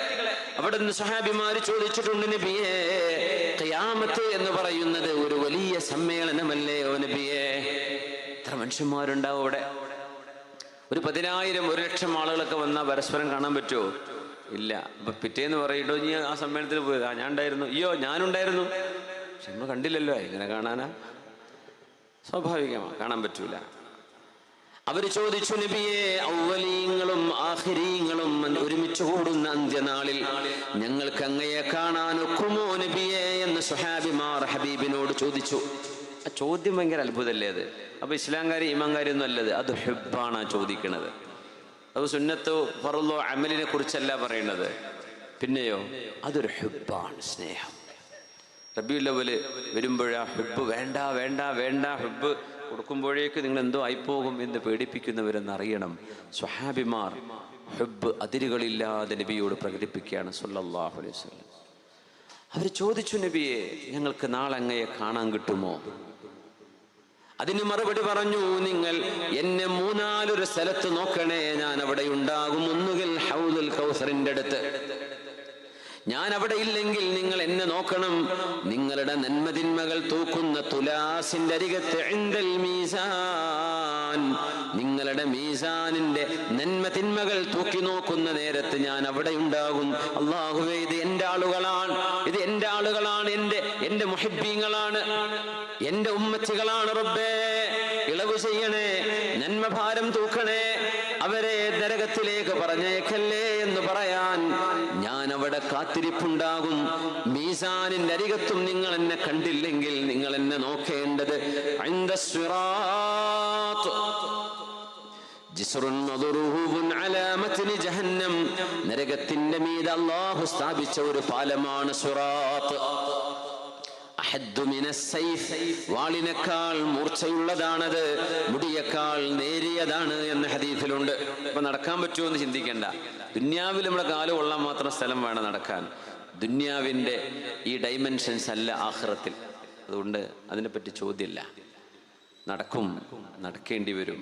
അവിടുന്ന് സഹാബിമാര് ചോദിച്ചിട്ടുണ്ട്, നബിയേ, ഖിയാമത്ത് എന്ന് പറയുന്നത് ഒരു വലിയ സമ്മേളനമല്ലേ ഓ നബിയേ? എത്ര മനുഷ്യന്മാരുണ്ടാവും അവിടെ? ഒരു 10,000 1,00,000 ആളുകളൊക്കെ വന്നാൽ പരസ്പരം കാണാൻ പറ്റുമോ? ഇല്ല. അപ്പൊ പിറ്റേന്ന് പറയട്ടോ, നീ ആ സമ്മേളനത്തിൽ പോയത്? ഞാൻ ഉണ്ടായിരുന്നു. അയ്യോ, ഞാനുണ്ടായിരുന്നു. പക്ഷെ നമ്മൾ കണ്ടില്ലല്ലോ. എങ്ങനെ കാണാനാ? സ്വാഭാവികമാണ്, കാണാൻ പറ്റൂല. അവര് ചോദിച്ചു, നബിയെ, ഔവലീങ്ങളും ആഖിരീങ്ങളും ഒരുമിച്ച് കൂടുന്ന അന്ത്യനാളിൽ ഞങ്ങൾക്ക് അങ്ങയെ കാണാൻ ഒക്കുമോ നബിയെ എന്ന് സ്വഹാബിമാർ ഹബീബിനോട് ചോദിച്ചു. ആ ചോദ്യം ഭയങ്കര അത്ഭുതമല്ലേ അത്? അപ്പൊ ഇസ്ലാംകാരി ഈമാൻകാരി ഒന്നും അല്ലത്, അത് ഹുബ്ബാണ് ചോദിക്കുന്നത്. അത് സുന്നത്തോ ഫർളോ അമലിനെ കുറിച്ചല്ല പറയുന്നത്. പിന്നെയോ അതൊരു ഹുബ്ബാണ്, സ്നേഹം. റബീഉൽ അവ്വൽ വരുമ്പോഴാ ഹുബ്ബ്, വേണ്ട വേണ്ട വേണ്ട, ഹുബ്ബ് കൊടുക്കുമ്പോഴേക്ക് നിങ്ങൾ എന്തോ ആയിപ്പോകും എന്ന് പേടിപ്പിക്കുന്നവരെന്ന് അറിയണം. സ്വഹാബിമാർ ഹുബ്ബ് അതിരുകളില്ലാതെ നബിയോട് പ്രകടിപ്പിക്കുകയാണ് സല്ലല്ലാഹു അലൈഹി വസല്ലം. അവർ ചോദിച്ചു, നബിയെ, ഞങ്ങൾക്ക് നാളെ അങ്ങയെ കാണാൻ കിട്ടുമോ? അതിന് മറുപടി പറഞ്ഞു, നിങ്ങൾ എന്നെ 3-4 സ്ഥലത്ത് നോക്കണേ, ഞാൻ അവിടെ ഉണ്ടാകും. ഒന്നുകിൽ ഹൗദുൽ കൗസറിന്റെ അടുത്ത്, ഞാൻ അവിടെ ഇല്ലെങ്കിൽ നിങ്ങൾ എന്നെ നോക്കണം. നിങ്ങളുടെ നന്മതിന്മകൾ തൂക്കുന്ന തുലാസിന്റെ അരികത്ത് ഇൻദൽ മീസാൻ, നിങ്ങളുടെ മീസാനിന്റെ നന്മതിന്മകൾ തൂക്കി നോക്കുന്ന നേരത്ത് ഞാൻ അവിടെ ഉണ്ടാകും. അല്ലാഹുവേ, ഇത് എന്റെ ആളുകളാണ്, ഇത് എന്റെ ആളുകളാണ്, എന്റെ മുഹിബ്ബീങ്ങളാണ്, എന്റെ ഉമ്മച്ചികളാണ്. റബ്ബേ, ഇളവ് ചെയ്യണേ, നന്മഭാരം തൂക്കണേ. അവരെ നരകത്തിലേക്ക് പറഞ്ഞേക്കല്ലേ എന്ന് പറയാൻ ഞാൻ അവിടെ കാത്തിരിപ്പുണ്ടാകും. മീസാനിന്റെ അരികത്തും നിങ്ങൾ എന്നെ കണ്ടില്ലെങ്കിൽ നിങ്ങൾ എന്നെ നോക്കേണ്ടത് ഇൻദ സിറാത്ത് ജിസ്റുൻ മദ്റൂബുൻ അലാ മത്നി ജഹന്നം, നരകത്തിന്റെ മീതെ അല്ലാഹു സ്ഥാപിച്ച ഒരു പാലമാണ് സിറാത്ത്. അഹദ്ദു മിനസ് സൈഫ്, വാളിനേക്കാൾ മൂർച്ചയുള്ളതാണത്, മുടിയേക്കാൾ നേരിയതാണ് എന്ന് ഹദീസിലുണ്ട്. ഇപ്പൊ നടക്കാൻ പറ്റുമോ എന്ന് ചിന്തിക്കേണ്ട. ദുന്യാവിൽ നമ്മുടെ കാല് കൊള്ളാൻ മാത്രം സ്ഥലം വേണം നടക്കാൻ. ദുന്യാവിന്റെ ഈ ഡൈമെൻഷൻസ് അല്ല ആഖിറത്തിൽ. അതുകൊണ്ട് അതിനെപ്പറ്റി ചോദ്യമില്ല. നടക്കും, നടക്കേണ്ടി വരും.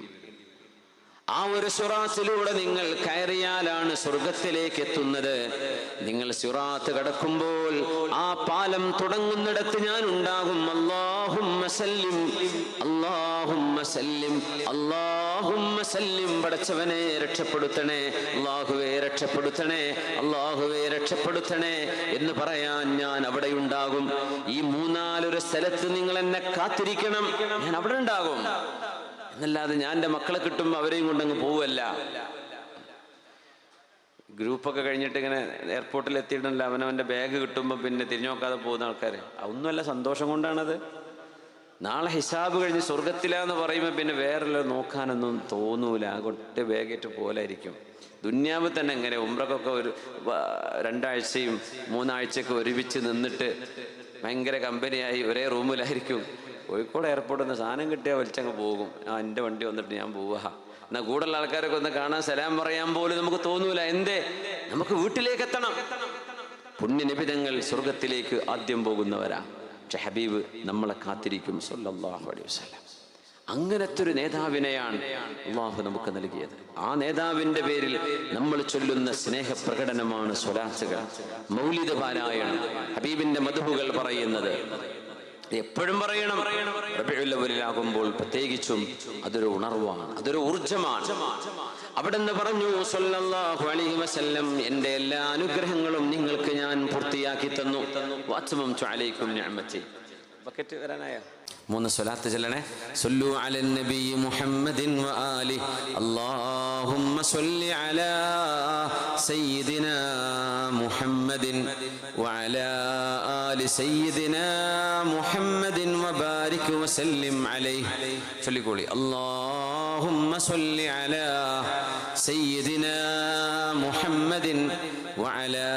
ആ ഒരു സിറാത്തിലൂടെ നിങ്ങൾ കയറിയാലാണ് സ്വർഗത്തിലേക്ക് എത്തുന്നത്. നിങ്ങൾ സിറാത്ത് കടക്കുമ്പോൾ ആ പാലം തുടങ്ങുന്നിടത്ത് ഞാൻ ഉണ്ടാകും. അല്ലാഹുമ്മ സല്ലിം, അല്ലാഹുമ്മ സല്ലിം, അല്ലാഹുമ്മ സല്ലിം. പടച്ചവനെ രക്ഷപ്പെടുത്തണേ, അല്ലാഹുവേ രക്ഷപ്പെടുത്തണേ, അല്ലാഹുവേ രക്ഷപ്പെടുത്തണേ എന്ന് പറയാൻ ഞാൻ അവിടെ ഉണ്ടാകും. ഈ മൂന്നാലൊരു സ്ഥലത്ത് നിങ്ങൾ എന്നെ കാത്തിരിക്കണം, ഞാൻ അവിടെ ഉണ്ടാകും. എന്നല്ലാതെ ഞാൻ എൻ്റെ മക്കളെ കിട്ടുമ്പോൾ അവരെയും കൊണ്ടങ്ങ് പോവല്ല. ഗ്രൂപ്പൊക്കെ കഴിഞ്ഞിട്ട് ഇങ്ങനെ എയർപോർട്ടിൽ എത്തിയിട്ടല്ല അവനവൻ്റെ ബാഗ് കിട്ടുമ്പോൾ പിന്നെ തിരിഞ്ഞു നോക്കാതെ പോകുന്ന ആൾക്കാർ. ഒന്നുമല്ല, സന്തോഷം കൊണ്ടാണത്. നാളെ ഹിസാബ് കഴിഞ്ഞ് സ്വർഗത്തിലാന്ന് പറയുമ്പോൾ പിന്നെ വേറെ നോക്കാനൊന്നും തോന്നൂല. കൊട്ട ബാഗേറ്റ് പോലായിരിക്കും. ദുന്യാവ് തന്നെ എങ്ങനെ ഉംറക്കൊക്കെ ഒരു 2 ആഴ്ചയും 3 ആഴ്ചയൊക്കെ ഒരുമിച്ച് നിന്നിട്ട് ഭയങ്കര കമ്പനിയായി ഒരേ റൂമിലായിരിക്കും. കോഴിക്കോട് എയർപോർട്ടിൽ നിന്ന് സാധനം കിട്ടിയാൽ വലിച്ചങ്ങ് പോകും. എൻ്റെ വണ്ടി വന്നിട്ട് ഞാൻ പോവുക. എന്നാൽ കൂടുതലുള്ള ആൾക്കാരൊക്കെ ഒന്ന് കാണാൻ സലാം പറയാൻ പോലും നമുക്ക് തോന്നൂല. എന്തേ? നമുക്ക് വീട്ടിലേക്ക് എത്തണം. പുണ്യനിബിതങ്ങൾ സ്വർഗത്തിലേക്ക് ആദ്യം പോകുന്നവരാ. പക്ഷെ ഹബീബ് നമ്മളെ കാത്തിരിക്കും സല്ലല്ലാഹു അലൈഹി വസല്ലം. അങ്ങനത്തെ ഒരു നേതാവിനെയാണ് അല്ലാഹു നമുക്ക് നൽകിയത്. ആ നേതാവിന്റെ പേരിൽ നമ്മൾ ചൊല്ലുന്ന സ്നേഹപ്രകടനമാണ് സ്വലാത്തുകൾ, മൗലിദ് പാരായണം, ഹബീബിന്റെ മദ്ഹുകൾ പറയുന്നത്. എപ്പോഴും പറയണം. റബീഉൽ അവ്വലിലാകുമ്പോൾ പ്രത്യേകിച്ചും അതൊരു ഉണർവാണ്, അതൊരു ഊർജമാണ്. അവിടെന്ന് പറഞ്ഞു സല്ലല്ലാഹു അലൈഹി വസല്ലം, എൻ്റെ എല്ലാ അനുഗ്രഹങ്ങളും നിങ്ങൾക്ക് ഞാൻ പൂർത്തിയാക്കി തന്നു. വഅത്മംതു അലൈക്കും നിഅമതി. ബക്കറ്റ് വരാനായ 3 സ്വലാത്ത് ചൊല്ലണേ. സല്ലു അലൻ നബി മുഹമ്മദിൻ വആലി. അല്ലാഹുമ്മ സ്വല്ലി അലാ സയ്യിദിനാ മുഹമ്മദിൻ വഅലാ ആലി സയ്യിദിനാ മുഹമ്മദിൻ വബാരിക് വസല്ലിം അലൈഹി. ചൊല്ലിക്കോളി. അല്ലാഹുമ്മ സ്വല്ലി അലാ സയ്യിദിനാ മുഹമ്മദിൻ وعلى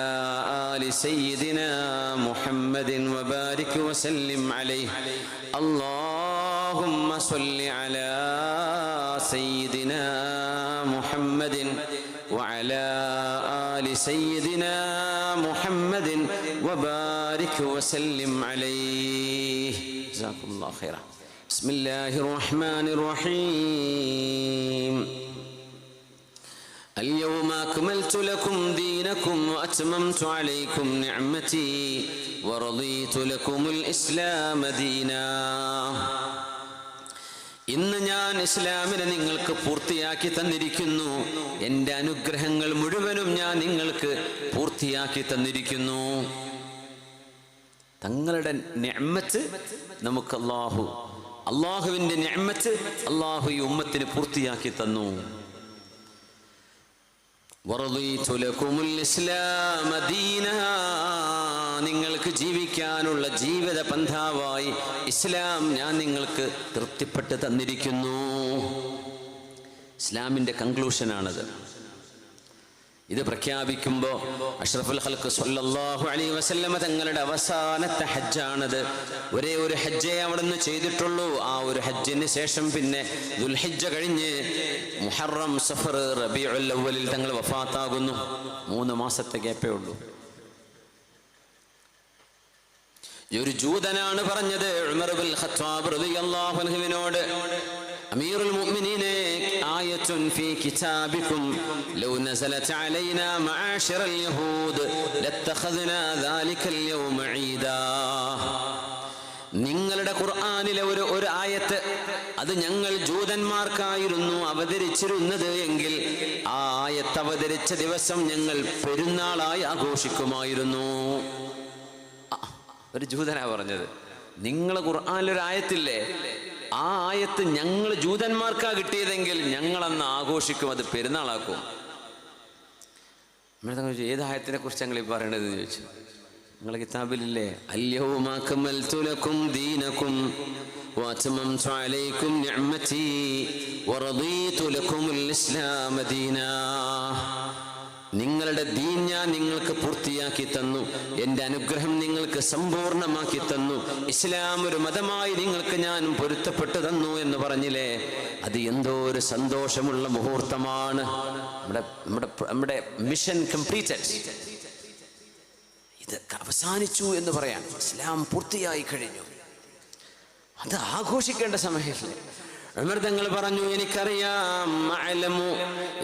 آل سيدنا محمد وبارك وسلم عليه. اللهم صل على سيدنا محمد وعلى آل سيدنا محمد وبارك وسلم عليه. جزاكم الله خيرا. بسم الله الرحمن الرحيم. اليوم أكملت لكم دينكم وأتممت عليكم نعمتي ورضيت لكم الإسلام دينا. ഇന്ന് ഞാൻ ഇസ്ലാമിനെ നിങ്ങൾക്ക് പൂർത്തിയാക്കി തന്നിരിക്കുന്നു. എൻ്റെ അനുഗ്രഹങ്ങൾ മുഴുവനും ഞാൻ നിങ്ങൾക്ക് പൂർത്തിയാക്കി തന്നിരിക്കുന്നു. തങ്ങളുടെ നിഅമത്ത് നമുക്ക് അല്ലാഹുവിൻ്റെ നിഅമത്ത് അല്ലാഹു ഈ ഉമ്മത്തിന് പൂർത്തിയാക്കി തന്നു. നിങ്ങൾക്ക് ജീവിക്കാനുള്ള ജീവിത പന്ഥാവായി ഇസ്ലാം ഞാൻ നിങ്ങൾക്ക് തൃപ്തിപ്പെട്ട് തന്നിരിക്കുന്നു. ഇസ്ലാമിൻ്റെ കൺക്ലൂഷനാണത്. ഇത് പ്രഖ്യാപിക്കുമ്പോൾ അഷ്റഫുൽ ഖൽഖ് സ്വല്ലല്ലാഹു അലൈഹി വസല്ലമ തങ്ങളുടെ അവസാനത്തെ ഹജ്ജാണത്. ഒരേ ഒരു ഹജ്ജേ അവിടുന്ന് ചെയ്തിട്ടുള്ളൂ. ആ ഒരു ഹജ്ജിന് ശേഷം പിന്നെ ദുൽഹിജ്ജ കഴിഞ്ഞ് മുഹറം, സഫർ, റബീഉൽ അവ്വലിൽ തങ്ങൾ വഫാത്താകുന്നു. 3 മാസത്തെ ഗ്യാപ്പേ ഉള്ളൂ. ഒരു ജൂതനാണ് പറഞ്ഞത് ഉമർ ഇബ്നുൽ ഖത്താബ് റളിയല്ലാഹു അൻഹുവിനോട്, അമീറുൽ മുഅ്മിനീനെ, ആയത്തുൻ ഫീ കിതാബികും ലൗ നസലത് അലൈനാ മആശിറൽ യഹൂദ് ലത്തഖദ്നാ ദാലികൽ യൗമ ഈദാ. നിങ്ങളുടെ ഖുർആനിലെ ഒരു ആയത്ത്, അത് ഞങ്ങൾ ജൂതന്മാർക്കായിരുന്നു അവതരിച്ചിരുന്നത് എങ്കിൽ ആ ആയത്ത് അവതരിച്ച ദിവസം ഞങ്ങൾ പെരുന്നാളായി ആഘോഷിക്കുമായിരുന്നു. ഒരു ജൂതനാ പറഞ്ഞത്. നിങ്ങളെ ഖുർആനിലൊരു ആയത്തില്ലേ, ആ ആയത്ത് ഞങ്ങൾ ജൂതന്മാർക്കാ കിട്ടിയതെങ്കിൽ ഞങ്ങളന്ന് ആഘോഷിക്കും, അത് പെരുന്നാളാക്കും. ഏത് ആയത്തിനെ കുറിച്ച് ഞങ്ങൾ ഈ പറയണത് എന്ന് ചോദിച്ചു. നിങ്ങളെ കിതാബിലില്ലേ, അൽയൗമ അക്മൽതു ലക്കും ദീനക്കും വഅത്മംതു അലൈക്കും നിഅമതി വറദീതു ലക്കുമുൽ ഇസ്ലാമ ദീനാ. നിങ്ങളുടെ ദീൻ ഞാൻ നിങ്ങൾക്ക് പൂർത്തിയാക്കി തന്നു, എൻ്റെ അനുഗ്രഹം നിങ്ങൾക്ക് സമ്പൂർണമാക്കി തന്നു, ഇസ്ലാം ഒരു മതമായി നിങ്ങൾക്ക് ഞാൻ പൊരുത്തപ്പെട്ടു തന്നു എന്ന് പറഞ്ഞില്ലേ. അത് എന്തോ ഒരു സന്തോഷമുള്ള മുഹൂർത്തമാണ്. നമ്മുടെ മിഷൻ കംപ്ലീറ്റഡ്, ഇത് അവസാനിച്ചു എന്ന് പറയാൻ, ഇസ്ലാം പൂർത്തിയായി കഴിഞ്ഞു. അത് ആഘോഷിക്കേണ്ട സമയമില്ല. ഉമർ തങ്ങൾ പറഞ്ഞു,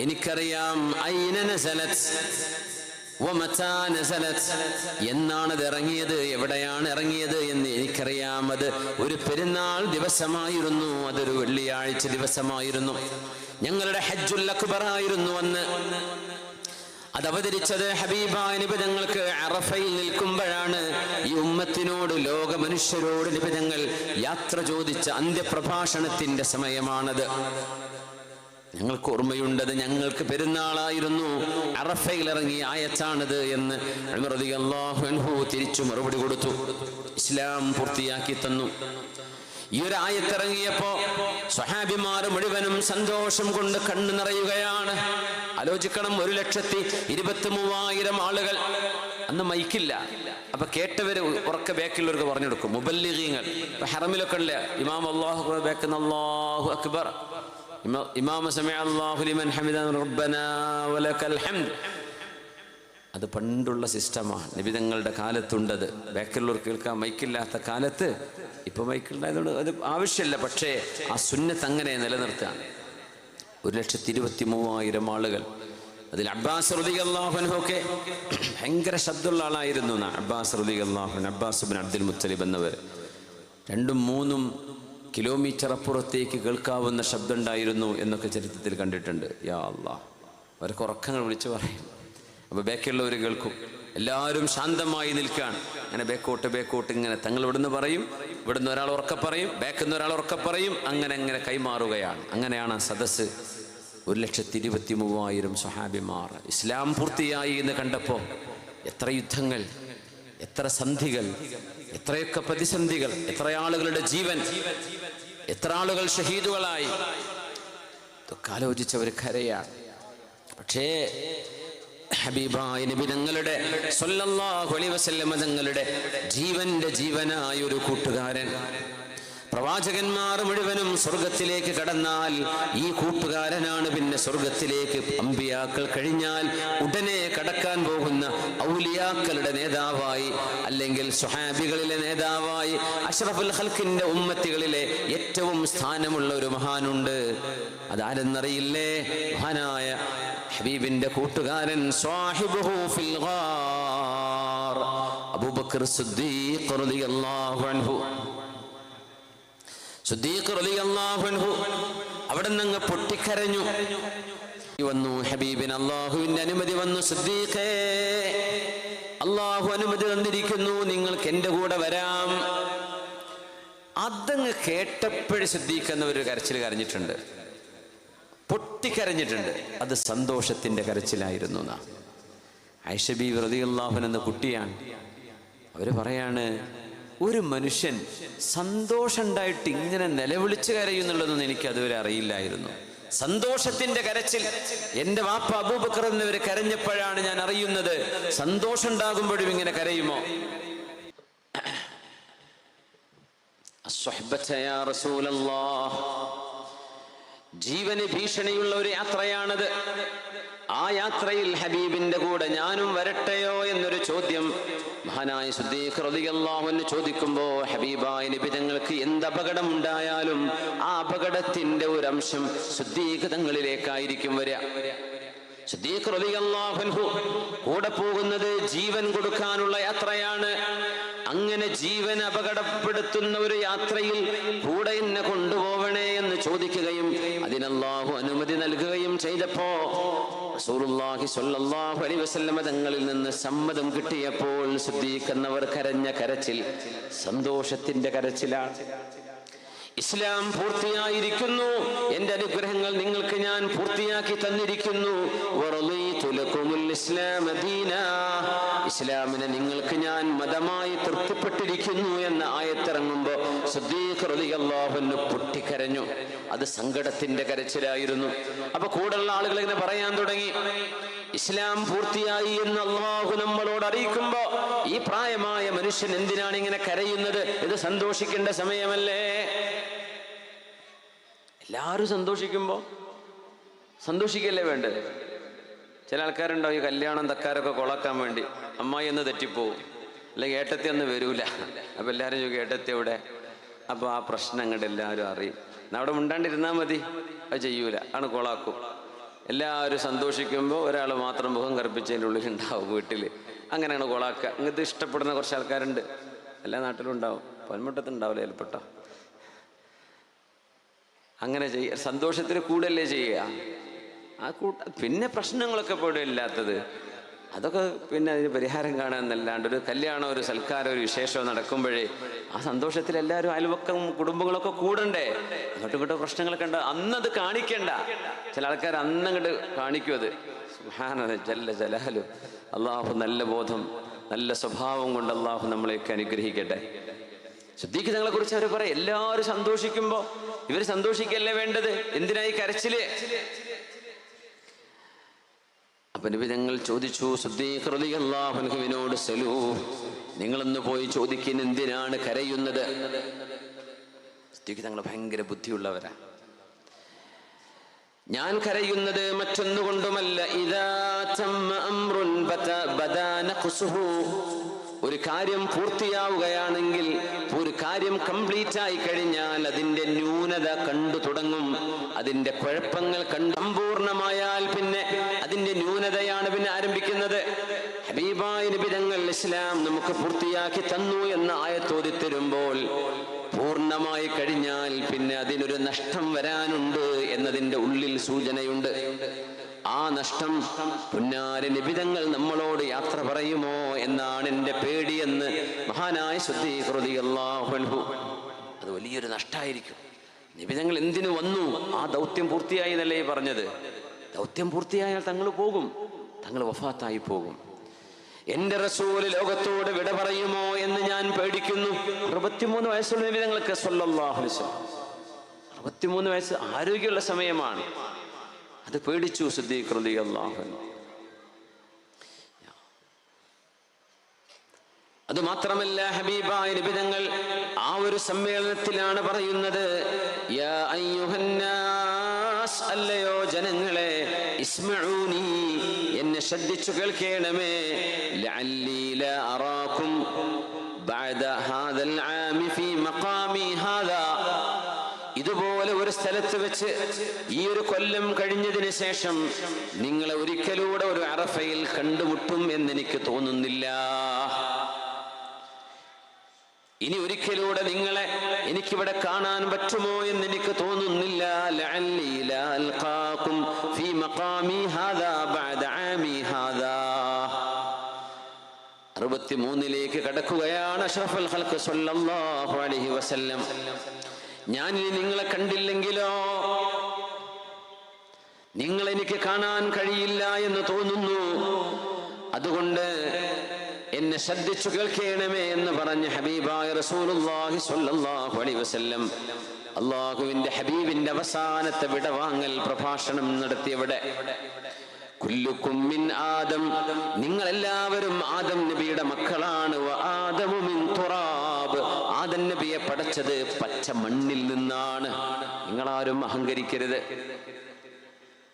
എനിക്കറിയാം ഐന നസലത് വമതാ നസലത്, എന്നാണത് ഇറങ്ങിയത്, എവിടെയാണ് ഇറങ്ങിയത് എന്ന് എനിക്കറിയാം. അത് ഒരു പെരുന്നാൾ ദിവസമായിരുന്നു, അതൊരു വെള്ളിയാഴ്ച ദിവസമായിരുന്നു. ഞങ്ങളുടെ ഹജ്ജുൽ അക്ബർ ആയിരുന്നു അന്ന്. അത് അവതരിച്ചത് ഹബീബായ നബി തങ്ങൾക്ക് അറഫയിൽ നിൽക്കുമ്പോഴാണ്. ഈ ഉമ്മത്തിനോട്, ലോക മനുഷ്യരോട് നബി തങ്ങൾ യാത്ര ചോദിച്ച അന്ത്യപ്രഭാഷണത്തിന്റെ സമയമാണത്. ഞങ്ങൾക്ക് ഓർമ്മയുണ്ടത്, ഞങ്ങൾക്ക് പെരുന്നാളായിരുന്നു, അറഫയിൽ ഇറങ്ങിയ ആയത്താണത് എന്ന് ഉമർ റളിയല്ലാഹു അൻഹു തിരിച്ചു മറുപടി കൊടുത്തു. ഇസ്ലാം പൂർത്തിയാക്കി തന്നു. ഈ ഒരു ആയത്തിറങ്ങിയപ്പോ സ്വഹാബിമാർ മുഴുവനും സന്തോഷം കൊണ്ട് കണ്ണു നിറയുകയാണ്. ആലോചിക്കണം, 1,23,000 ആളുകൾ. അന്ന് മൈക്കില്ല, അപ്പൊ കേട്ടവര് ഉറക്കെ ബാക്കിലുള്ളവർക്ക് പറഞ്ഞു കൊടുക്കും. മുബല്ലിഗീങ്ങൾ ഇപ്പൊ ഹറമിലൊക്കെ ഉള്ള ഇമാം അല്ലാഹു ബാക്കുന്ന അല്ലാഹു അക്ബർ, ഇമാം സമിഅ അല്ലാഹു ലിമൻ ഹമിദന റബ്ബനാ വലക്കൽ ഹംദ്. അത് പണ്ടുള്ള സിസ്റ്റമാണ്, നബിതങ്ങളുടെ കാലത്തുണ്ടത്. ബാക്കിലുള്ളവർ കേൾക്കാൻ മൈക്കില്ലാത്ത കാലത്ത്, ഇപ്പൊ മൈക്കുണ്ടായതുകൊണ്ട് അത് ആവശ്യമില്ല. പക്ഷേ ആ സുന്നത്ത് അങ്ങനെ നിലനിർത്തുകയാണ്. 1,23,000 ആളുകൾ. അതിൽ അബ്ബാസ് റളിയല്ലാഹു അൻഹു ഒക്കെ ഭയങ്കര ശബ്ദമുള്ള ആളായിരുന്നു. അബ്ബാസ് റളിയല്ലാഹു അൻഹു, അബ്ബാസ് ഇബ്നു അബ്ദുൽ മുത്തലിബ് എന്നവർ 2-3 കിലോമീറ്റർ അപ്പുറത്തേക്ക് കേൾക്കാവുന്ന ശബ്ദം ഉണ്ടായിരുന്നു എന്നൊക്കെ ചരിത്രത്തിൽ കണ്ടിട്ടുണ്ട്. യാ അല്ലാഹ്, അവർക്ക് ഉറക്കങ്ങൾ വിളിച്ചു പറയും. അപ്പോൾ ബാക്കിയുള്ളവർ കേൾക്കും. എല്ലാവരും ശാന്തമായി നിൽക്കുകയാണ്. അങ്ങനെ ബേക്കോട്ട് ഇങ്ങനെ തങ്ങൾ ഇവിടുന്ന് പറയും, ഇവിടുന്ന് ഒരാൾ ഉറക്കെ പറയും, ബാക്കിൽ നിന്ന് ഒരാൾ ഉറക്കെ പറയും, അങ്ങനെ കൈമാറുകയാണ്. അങ്ങനെയാണ് ആ സദസ്സ്. 1,23,000 സ്വഹാബിമാർ. ഇസ്ലാം പൂർത്തിയായി എന്ന് കണ്ടപ്പോൾ എത്ര യുദ്ധങ്ങൾ, എത്ര സന്ധികൾ, എത്രയൊക്കെ പ്രതിസന്ധികൾ, എത്ര ആളുകളുടെ ജീവൻ, എത്ര ആളുകൾ ഷഹീദുകളായി, ഇതൊക്കെ ആലോചിച്ചവർ കരയാണ്. പക്ഷേ ഹബീബായ നബി തങ്ങളുടെ സ്വല്ലല്ലാഹു അലൈഹി വസല്ലം തങ്ങളുടെ ജീവന്റെ ജീവനായ ഒരു കൂട്ടുകാരൻ, പ്രവാചകന്മാർ മുഴുവനും സ്വർഗത്തിലേക്ക് കടന്നാൽ ഈ കൂട്ടുകാരനാണ് പിന്നെ സ്വർഗത്തിലേക്ക് അമ്പിയാക്കൾ കഴിഞ്ഞാൽ ഉടനെ കടക്കാൻ പോകുന്ന ഔലിയാക്കളുടെ നേതാവായി, അല്ലെങ്കിൽ സ്വഹാബികളിലെ നേതാവായി, അഷ്റഫുൽ ഖൽഖിന്റെ ഉമ്മത്തികളിലെ ഏറ്റവും സ്ഥാനമുള്ള ഒരു മഹാനുണ്ട്. അതാരെന്നറിയില്ലേ? മഹാനായ ഹബീബിന്റെ കൂട്ടുകാരൻ സ്വാഹിബുഹു ഫിൽ ഗാർ അബൂബക്കർ സിദ്ദീഖ് റളിയല്ലാഹു അൻഹു. സിദ്ദീഖ് റളിയല്ലാഹു അൻഹു അവിടെ നിന്ന് പൊട്ടിക്കരഞ്ഞു വന്നു. ഹബീബിന് അല്ലാഹുവിന്റെ അനുമതി വന്നു. സിദ്ദീഖേ, അല്ലാഹു അനുമതി തന്നിരിക്കുന്നു, നിങ്ങൾക്ക് എൻ്റെ കൂടെ വരാം. അതങ്ങ് കേട്ടപ്പോഴേ സിദ്ദീഖ് എന്നൊരു കരച്ചിൽ കരഞ്ഞിട്ടുണ്ട്, പൊട്ടിക്കരഞ്ഞിട്ടുണ്ട്. അത് സന്തോഷത്തിന്റെ കരച്ചിലായിരുന്നു. ആയിഷ ബീവി റളിയല്ലാഹു അൻഹ എന്ന കുട്ടിയാണ്. അവര് പറയാണ്, ഒരു മനുഷ്യൻ സന്തോഷം ഉണ്ടായിട്ട് ഇങ്ങനെ നിലവിളിച്ച് കരയുന്നുള്ളതൊന്നും എനിക്ക് അതുവരെ അറിയില്ലായിരുന്നു. സന്തോഷത്തിന്റെ കരച്ചിൽ. എൻ്റെ വാപ്പ അബൂബക്കർ എന്നിവര് കരഞ്ഞപ്പോഴാണ് ഞാൻ അറിയുന്നത് സന്തോഷം ഉണ്ടാകുമ്പോഴും ഇങ്ങനെ കരയുമോ. ജീവന് ഭീഷണിയുള്ള ഒരു യാത്രയാണത്. ആ യാത്രയിൽ ഹബീബിന്റെ കൂടെ ഞാനും വരട്ടെയോ എന്നൊരു ചോദ്യം മഹാനായ സിദ്ദീഖ് റളിയല്ലാഹു അൻഹു ചോദിക്കുമ്പോൾ ഹബീബായ നബി തങ്ങൾക്ക് എന്ത് അപകടം ഉണ്ടായാലും ആ അപകടത്തിന്റെ ഒരു അംശം സിദ്ദീഖ് തങ്ങളിലേക്കായിരിക്കും വരിക. സിദ്ദീഖ് റളിയല്ലാഹു അൻഹു കൂടെ പോകുന്നത് ജീവൻ കൊടുക്കാനുള്ള യാത്രയാണ്. അങ്ങനെ ജീവൻ അപകടപ്പെടുത്തുന്ന ഒരു യാത്രയിൽ കൂടെ എന്നെ കൊണ്ടുപോവണേ എന്ന് ചോദിക്കുകയും അതിനല്ലാഹു അനുമതി നൽകുകയും ചെയ്തപ്പോ റസൂലുള്ളാഹി സ്വല്ലല്ലാഹു അലൈഹി വസല്ലം തങ്ങളിൽ നിന്ന് സമ്മതം കിട്ടിയപ്പോൾ സിദ്ദീഖ് എന്നവർ കരഞ്ഞ കരച്ചിൽ സന്തോഷത്തിന്റെ കരച്ചിലാണ്. ഇസ്ലാം പൂർത്തിയായിരിക്കുന്നു, എന്റെ അനുഗ്രഹങ്ങൾ നിങ്ങൾക്ക് ഞാൻ പൂർത്തിയാക്കി തന്നിരിക്കുന്നു. ഇസ്ലാമിനെ നിങ്ങൾക്ക് ഞാൻ മതമായി തൃപ്തിപ്പെട്ടിരിക്കുന്നു എന്ന ആയത്തിറങ്ങുമ്പോ സിദ്ദീഖ് റളിയല്ലാഹു അൻഹു പൊട്ടിക്കരഞ്ഞു. അത് സങ്കടത്തിന്റെ കരച്ചിലായിരുന്നു. അപ്പൊ കൂടുതലുള്ള ആളുകൾ ഇങ്ങനെ പറയാൻ തുടങ്ങി, ഇസ്ലാം പൂർത്തിയായി എന്ന് അല്ലാഹു നമ്മളോട് അറിയിക്കുമ്പോ ഈ പ്രായമായ മനുഷ്യൻ എന്തിനാണ് ഇങ്ങനെ കരയുന്നത്? ഇത് സന്തോഷിക്കേണ്ട സമയമല്ലേ? എല്ലാവരും സന്തോഷിക്കുമ്പോ സന്തോഷിക്കല്ലേ വേണ്ടത്? ചില ആൾക്കാരുണ്ടാവും ഈ കല്യാണം തക്കാരൊക്കെ കൊളാക്കാൻ വേണ്ടി അമ്മായി എന്ന് തെറ്റിപ്പോവും, അല്ലെങ്കിൽ ഏട്ടത്തി ഒന്ന് വരൂല. അപ്പൊ എല്ലാവരും ചോദിക്കും ഏട്ടത്തി എവിടെ? അപ്പൊ ആ പ്രശ്നം അങ്ങോട്ട് എല്ലാവരും അറിയും. അവിടെ മിണ്ടാണ്ടിരുന്നാൽ മതി, അത് ചെയ്യൂല, ആണ് കൊളാക്കും. എല്ലാവരും സന്തോഷിക്കുമ്പോൾ ഒരാൾ മാത്രം മുഖം കറുപ്പിച്ചതിൻ്റെ ഉള്ളിൽ ഉണ്ടാവും വീട്ടിൽ. അങ്ങനെയാണ് കൊളാക്കുക. ഇങ്ങനത്തെ ഇഷ്ടപ്പെടുന്ന കുറച്ച് ആൾക്കാരുണ്ട്, എല്ലാ നാട്ടിലും ഉണ്ടാവും, പൊന്മുട്ടത്തുണ്ടാവില്ല ചിലപ്പെട്ടോ. അങ്ങനെ ചെയ്യുക, സന്തോഷത്തിന് കൂടല്ലേ ചെയ്യുക. ആ പിന്നെ പ്രശ്നങ്ങളൊക്കെ ഇവിടെ ഇല്ലാത്തത്, അതൊക്കെ പിന്നെ അതിന് പരിഹാരം കാണാമെന്നല്ലാണ്ട് ഒരു കല്യാണം, ഒരു സൽക്കാരം, ഒരു വിശേഷം നടക്കുമ്പോഴേ ആ സന്തോഷത്തിൽ എല്ലാവരും അയൽവക്കം കുടുംബങ്ങളൊക്കെ കൂടണ്ടേ. അങ്ങോട്ടും ഇങ്ങോട്ടും പ്രശ്നങ്ങളൊക്കെ ഉണ്ട്, അന്നത് കാണിക്കണ്ട. ചില ആൾക്കാർ അന്നങ്ങോട്ട് കാണിക്കും. അത് സുബ്ഹാനല്ലാഹ് ജല്ല ജലാലു. അള്ളാഹു നല്ല ബോധം, നല്ല സ്വഭാവം കൊണ്ട് അള്ളാഹു നമ്മളെയൊക്കെ അനുഗ്രഹിക്കട്ടെ. സിദ്ദീഖ് തങ്ങളെ കുറിച്ച് അവർ പറയും, എല്ലാവരും സന്തോഷിക്കുമ്പോ ഇവർ സന്തോഷിക്കല്ലേ വേണ്ടത്? എന്തിനായി കരച്ചില്? അപ്പൊ നബി തങ്ങൾ ചോദിച്ചു സിദ്ദീഖ് റളിയല്ലാഹു അൻഹുവിനോട്, സലൂ, നിങ്ങളൊന്ന് പോയി ചോദിക്കുന്ന എന്തിനാണ് കരയുന്നത്? സിദ്ദീഖ് തങ്ങൾ ഭയങ്കര ബുദ്ധിയുള്ളവരാ. ഞാൻ കരയുന്നത് മറ്റൊന്നുകൊണ്ടുമല്ല, ഇദാ തമ്മ അംറുൻ ബദാ നഖ്സുഹു, ഒരു കാര്യം പൂർത്തിയാവുകയാണെങ്കിൽ, ഒരു കാര്യം കംപ്ലീറ്റ് ആയി കഴിഞ്ഞാൽ അതിന്റെ ന്യൂനത കണ്ടു തുടങ്ങും, അതിന്റെ കുഴപ്പങ്ങൾ കണ്ട് സമ്പൂർണമായാൽ പിന്നെ അതിന്റെ ന്യൂനതയാണ് പിന്നെ ആരംഭിക്കുന്നത്. ഹബീബായ നബി തങ്ങൾ ഇസ്ലാം നമുക്ക് പൂർത്തിയാക്കി തന്നു എന്ന ആയത്തോതി തരുമ്പോൾ പൂർണ്ണമായി കഴിഞ്ഞാൽ പിന്നെ അതിനൊരു നഷ്ടം വരാനുണ്ട് എന്നതിന്റെ ഉള്ളിൽ സൂചനയുണ്ട്. ആ നഷ്ടം പുന്നാര നിബിതങ്ങൾ നമ്മളോട് യാത്ര പറയുമോ എന്നാണ് എൻ്റെ പേടിയെന്ന് മഹാനായ സിദ്ദീഖ് റളിയല്ലാഹു അൻഹു. അത് വലിയൊരു നഷ്ടമായിരിക്കും. നിബിതങ്ങൾ എന്തിനു വന്നു? ആ ദൗത്യം പൂർത്തിയായി എന്നല്ലേ പറഞ്ഞത്. ദൗത്യം പൂർത്തിയായാൽ തങ്ങൾ പോകും, തങ്ങൾ വഫാത്തായി പോകും. എന്റെ റസൂൽ ലോകത്തോട് വിട പറയുമോ എന്ന് ഞാൻ പേടിക്കുന്നു. 63 വയസ്സുള്ള നിബിതങ്ങൾക്ക് സ്വല്ലല്ലാഹു അലൈഹി വസല്ലം, 63 വയസ്സ് ആരോഗ്യമുള്ള സമയമാണ്. അത് പേടിച്ചു സിദ്ദീഖ് റളിയല്ലാഹു അൻഹു. അത് മാത്രമല്ല, ഹബീബായ നബി തങ്ങൾ ആ ഒരു സമ്മേളനത്തിലാണ് പറയുന്നത്, യാ അയ്യുഹന്നാസ്, അല്ലയോ ജനങ്ങളെ, ഇസ്മഊനി, എന്നെ ശ്രദ്ധിച്ചു കേൾക്കണമേ, ലഅല്ലി ലാ അറാകും ബഅദ ഹാദൽ ആമി ഫീ മഖാമി ഹാദാ, ഇതുപോലെ ഒരു സ്ഥലത്ത് വെച്ച് ഈ ഒരു കൊല്ലം കഴിഞ്ഞതിന് ശേഷം നിങ്ങളെ ഒരിക്കലൂടെ ഒരു അറഫയിൽ കണ്ടുമുട്ടും എന്നെനിക്ക് തോന്നുന്നില്ല. ഇനി ഒരിക്കലൂടെ നിങ്ങളെ എനിക്കിവിടെ കാണാൻ പറ്റുമോ എന്ന് എനിക്ക് തോന്നുന്നില്ല. ലഅല്ലി ലാ അൽഖാകും ഫീ മഖാമി ഹാദാ ബഅദ ആമി ഹാദാ. 63ലേക്ക് കടക്കുകയാണ് അഷ്റഫുൽ ഖൽഖ് സ്വല്ലല്ലാഹു അലൈഹി വസല്ലം. ഞാൻ ഇനി നിങ്ങളെ കണ്ടില്ലെങ്കിലോ, നിങ്ങൾ എനിക്ക് കാണാൻ കഴിയില്ല എന്ന് തോന്നുന്നു. അതുകൊണ്ട് എന്നെ ശ്രദ്ധിച്ചു കേൾക്കണമേ എന്ന് പറഞ്ഞ് ഹബീബായ റസൂലുള്ളാഹി സ്വല്ലല്ലാഹു അലൈഹി വസല്ലം അള്ളാഹുവിന്റെ ഹബീബിന്റെ അവസാനത്തെ വിടവാങ്ങൽ പ്രഭാഷണം നടത്തിയവിടെ, കുല്ലുക്കും മിൻ ആദം, നിങ്ങളെല്ലാവരും ആദം നബിയുടെ മക്കളാണ്. വ ആദമു മിൻ തുറാബ്, ആദം നബിയെ പടച്ചത് പച്ച മണ്ണിൽ നിന്നാണ്. നിങ്ങളാരും അഹങ്കരിക്കരുത്.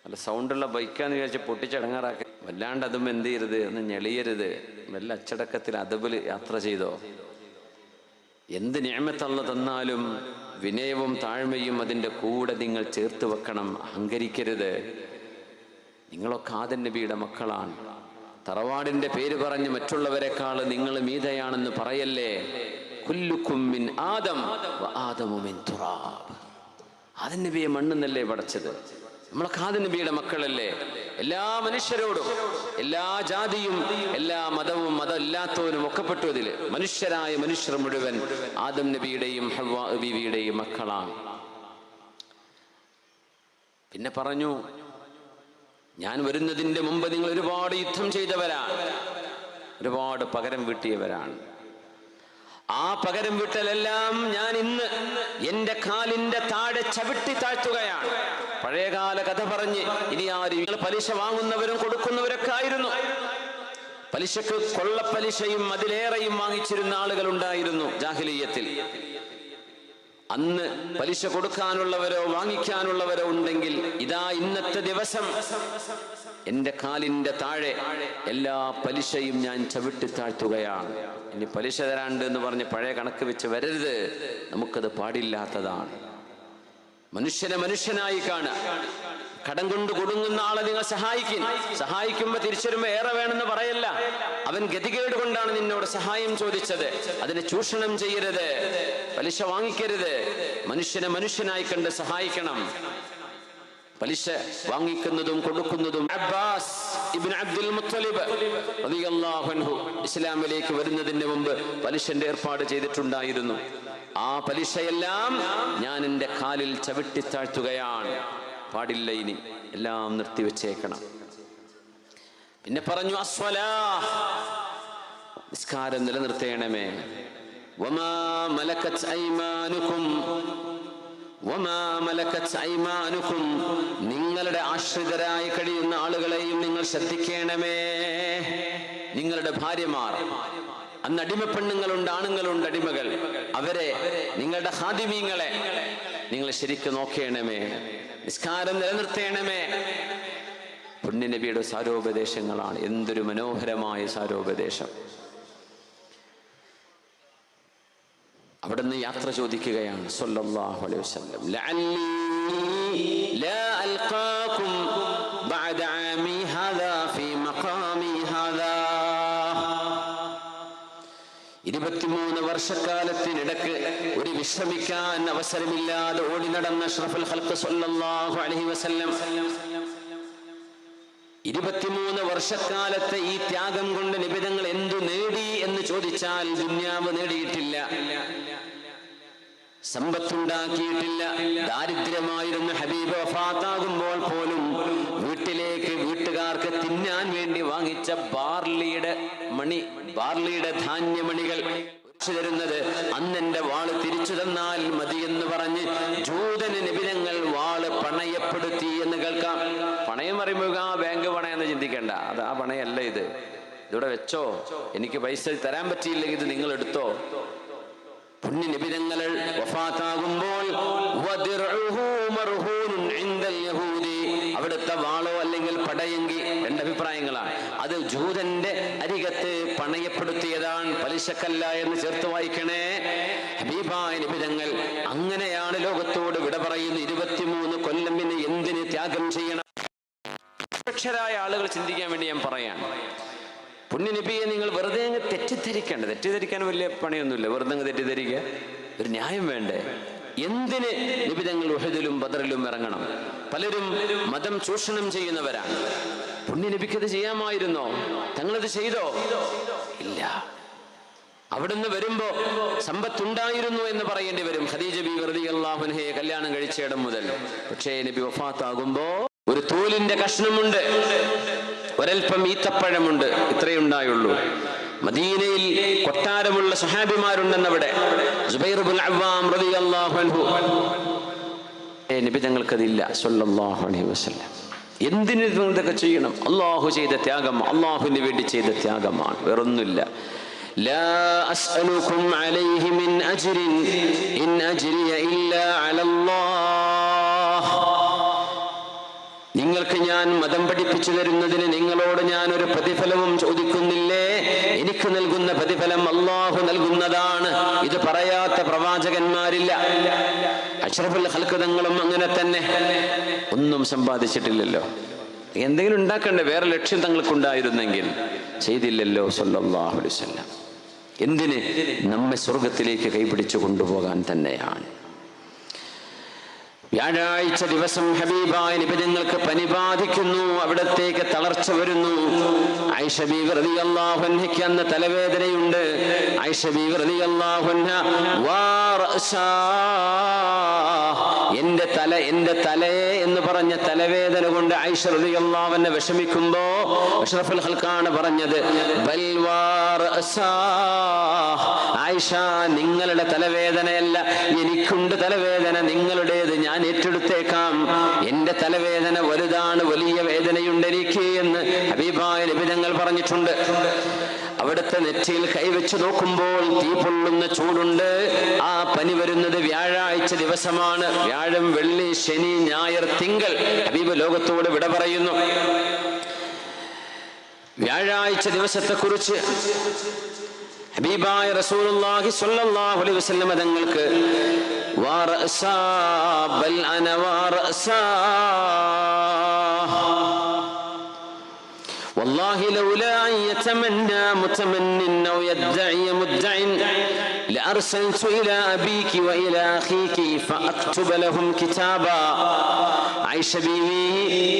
നല്ല സൗണ്ടുള്ള ബൈക്കാന്ന് വിചാരിച്ച് പൊട്ടിച്ചടങ്ങാറാക്ക, വല്ലാണ്ട് അതും എന്ത് ചെയ്യരുത്, ഒന്ന് ഞെളിയരുത്. വല്ല അച്ചടക്കത്തിൽ അദബിൽ യാത്ര ചെയ്തോ. എന്ത് നിഅമത്ത് തന്നാലും വിനയവും താഴ്മയും അതിൻ്റെ കൂടെ നിങ്ങൾ ചേർത്ത് വെക്കണം. അഹങ്കരിക്കരുത്. നിങ്ങളൊക്കെ ആദം നബിയുടെ മക്കളാണ്. തറവാടിന്റെ പേര് പറഞ്ഞ് മറ്റുള്ളവരെക്കാൾ നിങ്ങൾ മീതയാണെന്ന് പറയല്ലേ. കുല്ലുക്കും മിൻ ആദം വ ആദമു മിൻ തുറാബ്. ആദം നബിയെ മണ്ണെന്നല്ലേ പടച്ചത്. നമ്മളൊക്കെ ആദം നബിയുടെ മക്കളല്ലേ. എല്ലാ മനുഷ്യരോടും, എല്ലാ ജാതിയും എല്ലാ മതവും മതമില്ലാത്തവരും ഒക്കെ പെട്ടു ഇതിൽ. മനുഷ്യർ മുഴുവൻ ആദം നബിയുടെയും ഹവ്വാ ബീവിയുടെയും മക്കളാണ്. പിന്നെ പറഞ്ഞു, ഞാൻ വരുന്നതിന്റെ മുമ്പ് നിങ്ങൾ ഒരുപാട് യുദ്ധം ചെയ്തവരാണ്, ഒരുപാട് പകരം വീട്ടിയവരാണ്. ആ പകരം വീട്ടലെല്ലാം ഞാൻ ഇന്ന് എന്റെ കാലിന്റെ താഴെ ചവിട്ടി താഴ്ത്തുകയാണ്. പഴയകാല കഥ പറഞ്ഞ് ഇനി ആരും, നിങ്ങൾ പലിശ വാങ്ങുന്നവരും കൊടുക്കുന്നവരൊക്കെ ആയിരുന്നു. പലിശക്ക് കൊള്ളപ്പലിശയും അതിലേറെയും വാങ്ങിച്ചിരുന്ന ആളുകൾ ഉണ്ടായിരുന്നു ജാഹിലിയ്യത്തിൽ. അന്ന് പലിശ കൊടുക്കാനുള്ളവരോ വാങ്ങിക്കാനുള്ളവരോ ഉണ്ടെങ്കിൽ ഇതാ ഇന്നത്തെ ദിവസം എന്റെ കാലിന്റെ താഴെ എല്ലാ പലിശയും ഞാൻ ചവിട്ടി താഴ്ത്തുകയാണ്. ഇനി പലിശ തരാണ്ട് എന്ന് പറഞ്ഞ് പഴയ കണക്ക് വെച്ച് വരരുത്, നമുക്കത് പാടില്ലാത്തതാണ്. മനുഷ്യനെ മനുഷ്യനായി കാണുക. കടം കൊണ്ട് കൊടുങ്ങുന്ന ആളെ നിങ്ങൾ സഹായിക്കുമ്പോ തിരിച്ചുവരുമ്പോ ഏറെ വേണമെന്ന് പറയല്ല. അവൻ ഗതികേട് കൊണ്ടാണ് നിന്നോട് സഹായം ചോദിച്ചത്, അതിനെ ചൂഷണം ചെയ്യരുത്, പലിശ വാങ്ങിക്കരുത്. മനുഷ്യനെ മനുഷ്യനായി കണ്ട് സഹായിക്കണം. പലിശ വാങ്ങിക്കുന്നതും കൊടുക്കുന്നതും അബ്ബാസ് ഇബ്നു അബ്ദുൽ മുത്തലിബ് റളിയല്ലാഹു അൻഹു ഇസ്ലാമിലേക്ക് വരുന്നതിന് മുമ്പ് പലിശന്റെ ഏർപ്പാട് ചെയ്തിട്ടുണ്ടായിരുന്നു. ആ പലിശയെല്ലാം ഞാൻ എൻ്റെ കാലിൽ ചവിട്ടിത്താഴ്ത്തുകയാണ്. പാടില്ല, ഇനി എല്ലാം നിർത്തിവെച്ചേക്കണം. പിന്നെ പറഞ്ഞു, അസ്വലാഹ്, നിസ്കാരം നിലനിർത്തേണമേ. വമാ മലക്കത് ഐമാനുക്കും, വമാ മലക്കത് ഐമാനുക്കും, നിങ്ങളുടെ ആശ്രിതരായി കഴിയുന്ന ആളുകളെയും നിങ്ങൾ ശ്രദ്ധിക്കണമേ. നിങ്ങളുടെ ഭാര്യമാർ, അന്ന് അടിമപ്പെണ്ണുങ്ങളുണ്ട്, ആണുങ്ങളുണ്ട്, അടിമകൾ, അവരെ, നിങ്ങളുടെ ഖാദിമീങ്ങളെ നിങ്ങൾ ശരിക്കും നോക്കേണമേ. നിസ്കാരം നിലനിർത്തേണമേ. പുണ്യനബിയുടെ സാരോപദേശങ്ങളാണ്. എന്തൊരു മനോഹരമായ സാരോപദേശം. അവിടുന്ന് യാത്ര ചോദിക്കുകയാണ് സ്വല്ലല്ലാഹു അലൈഹി വസല്ലം, ലഅല്ലി ലാ അൽഖാകും ബഅദ ആമി ഹാദാ ഫീ മഖാമി ഹാദാ. 23 വർഷക്കാലത്തിനിടക്ക് ഒരു വിശ്രമിക്കാൻ അവസരമില്ലാതെ ഓടി നടന്ന അഷ്റഫുൽ ഖൽഖ് സ്വല്ലല്ലാഹു അലൈഹി വസല്ലം 23 വർഷക്കാലത്തെ ഈ ത്യാഗം കൊണ്ട് നിബിധങ്ങൾ എന്തു നേടി എന്ന് ചോദിച്ചാൽ ദുന്യാവ് നേടിയിട്ടില്ല, സമ്പത്തുണ്ടാക്കിയിട്ടില്ല. ദാരിദ്ര്യമായിരുന്ന ഹബീബ് വഫാത്താകുമ്പോൾ പോലും വീട്ടിലേക്ക് വീട്ടുകാർക്ക് തിന്നാൻ വേണ്ടി വാങ്ങിച്ച ബാർലിയുടെ ധാന്യമണികൾ തരുന്നത്, അന്നെന്റെ വാള് തിരിച്ചു തന്നാൽ മതി എന്ന് പറഞ്ഞ് ജൂതന് നിബിധങ്ങൾ വാള് പണയപ്പെടുത്തി എന്ന് കേൾക്കാം. പണയം പറയുമ്പോൾ ആ ബാങ്ക് പണയെന്ന് ചിന്തിക്കേണ്ട, അത് ആ പണയല്ല, ഇതിവിടെ വെച്ചോ, എനിക്ക് പൈസ തരാൻ പറ്റിയില്ലെങ്കിൽ ഇത് നിങ്ങൾ എടുത്തോ. പുണ്യ നിബിധങ്ങൾ വഫാത്താകുമ്പോൾ അവിടുത്തെ വാളോ അല്ലെങ്കിൽ പടയെങ്കി, രണ്ടഭിപ്രായങ്ങളാണ്. അത് ജൂതന്റെ അരികത്ത് പണയപ്പെടുത്തിയതാണ്, പലിശക്കല്ല എന്ന് ചേർത്ത് വായിക്കണേ. ഹബീബായ നിബിധങ്ങൾ അങ്ങനെയാണ് ലോകത്തോട് വിട പറയുന്ന. 23 കൊല്ലം പിന്നെ എന്തിന് ത്യാഗം ചെയ്യണം? അക്ഷരായ ആളുകൾ ചിന്തിക്കാൻ വേണ്ടി ഞാൻ പറയാണ്. പുണ്യനബിയെ നിങ്ങൾ വെറുതെ അങ്ങ് തെറ്റിദ്ധരിക്കാൻ വലിയ പണിയൊന്നുമില്ല. വെറുതെ അങ്ങ് തെറ്റിദ്ധരിക്കുക, ഒരു ന്യായം വേണ്ടേ? എന്തിന് നിബിധങ്ങൾ ഉഹദിലും ബദറിലും ഇറങ്ങണം? പലരും മതം ചൂഷണം ചെയ്യുന്നവരാണ്. പുണ്യനബിക്കത് ചെയ്യാമായിരുന്നോ? തങ്ങളത് ചെയ്തോ? ഇല്ല. അവിടുന്ന് വരുമ്പോ സമ്പത്തുണ്ടായിരുന്നു എന്ന് പറയേണ്ടി വരും. ഖദീജ ബീവി റളിയല്ലാഹു അൻഹയെ കല്യാണം കഴിച്ചയിടം മുതൽ. പക്ഷേ നബി വഫാത്താകുമ്പോ ഒരു തൂലിന്റെ കഷ്ണമുണ്ട്, ഒരൽപ്പം ഈത്തപ്പഴമുണ്ട്, ഇത്രയേ ഉണ്ടായുള്ളൂ. മദീനയിൽ കൊട്ടാരമുള്ള സഹാബിമാരുണ്ടെന്നവിടെ. സുബൈർ ഇബ്നുൽ അവ്വാം റളിയല്ലാഹു അൻഹു, നബി തങ്ങൾക്കതില്ല സ്വല്ലല്ലാഹു അലൈഹി വസല്ലം. എന്തിന് ഇതൊക്കെ ചെയ്യണം? അല്ലാഹു ചെയ്ത ത്യാഗം, അല്ലാഹുവിന് വേണ്ടി ചെയ്ത ത്യാഗമാണ്, വേറൊന്നുമില്ല. ലാ അസ്അലുകും അലൈഹി മിൻ അജ്രിൻ ഇൻ അജ്രിയ ഇല്ലാ അലല്ലാഹ്. നിങ്ങൾക്ക് ഞാൻ മതം പഠിപ്പിച്ചു തരുന്നതിന് നിങ്ങളോട് ഞാൻ ഒരു പ്രതിഫലവും ചോദിക്കുന്നില്ലേ. എനിക്ക് നൽകുന്ന പ്രതിഫലം അല്ലാഹു നൽകുന്നതാണ്. ഇത് പറയാത്ത പ്രവാചകന്മാരില്ല. അഷ്റഫുൽ ഖൽഖ് തങ്ങളും അങ്ങനെ തന്നെ. ഒന്നും സമ്പാദിച്ചിട്ടില്ലല്ലോ. എന്തെങ്കിലും ഉണ്ടാക്കണ്ടേ? വേറെ ലക്ഷ്യം തങ്ങൾക്കുണ്ടായിരുന്നെങ്കിൽ ചെയ്തില്ലല്ലോ സ്വല്ലല്ലാഹു അലൈഹി വസല്ലം. എന്തിന്? നമ്മെ സ്വർഗത്തിലേക്ക് കൈപിടിച്ചു കൊണ്ടുപോകാൻ തന്നെയാണ്. വ്യാഴാഴ്ച ദിവസം ഹബീബായ നബി തങ്ങൾക്ക് പനി ബാധിക്കുന്നു, അവിടത്തേക്ക് തളർച്ച വരുന്നു. ആയിഷ ബീവി റളിയല്ലാഹു അൻഹയ്ക്ക് അന്ന് തലവേദനയുണ്ട്. ആയിഷ ബീവി റളിയല്ലാഹു അൻഹ എന്റെ തലയെ എന്ന് പറഞ്ഞ തലവേദന കൊണ്ട് ആയിഷ റളിയല്ലാഹു അൻഹ വിഷമിക്കുമ്പോ അഷ്റഫുൽ ഖൽഖാണ് പറഞ്ഞത്, ബൽ വാറസാ, ആയിഷ നിങ്ങളുടെ തലവേദനയല്ല, എനിക്കുണ്ട് തലവേദന, നിങ്ങളുടേത് ഞാൻ ഏറ്റെടുത്തേക്കാം. എന്റെ തലവേദന വലുതാണ്, വലിയ വേദനയുണ്ട് എനിക്ക് എന്ന് ഹബീബായ നബി തങ്ങൾ പറഞ്ഞിട്ടുണ്ട്. അവിടുത്തെ നെറ്റിയിൽ കൈവച്ച് നോക്കുമ്പോൾ തീ പൊള്ളുന്ന ചൂടുണ്ട്. ആ പനി വരുന്നത് വ്യാഴാഴ്ച ദിവസമാണ്. വ്യാഴം, വെള്ളി, ശനി, ഞായർ, തിങ്കൾ ഹബീബ് ലോകത്തോട് വിട പറയുന്നു. വ്യാഴാഴ്ച ദിവസത്തെ കുറിച്ച് ഹബീബായ റസൂലുള്ളാഹി സ്വല്ലല്ലാഹു അലൈഹി വസല്ലം തങ്ങൾക്ക് വറഅസാ ബൽ അന വറഅസാ والله لولا أن يتمنى متمن أو يدعي مدع لأرسلت إلى أبيك وإلى أخيك فأكتب لهم كتابا. ആയിഷ ബീവി,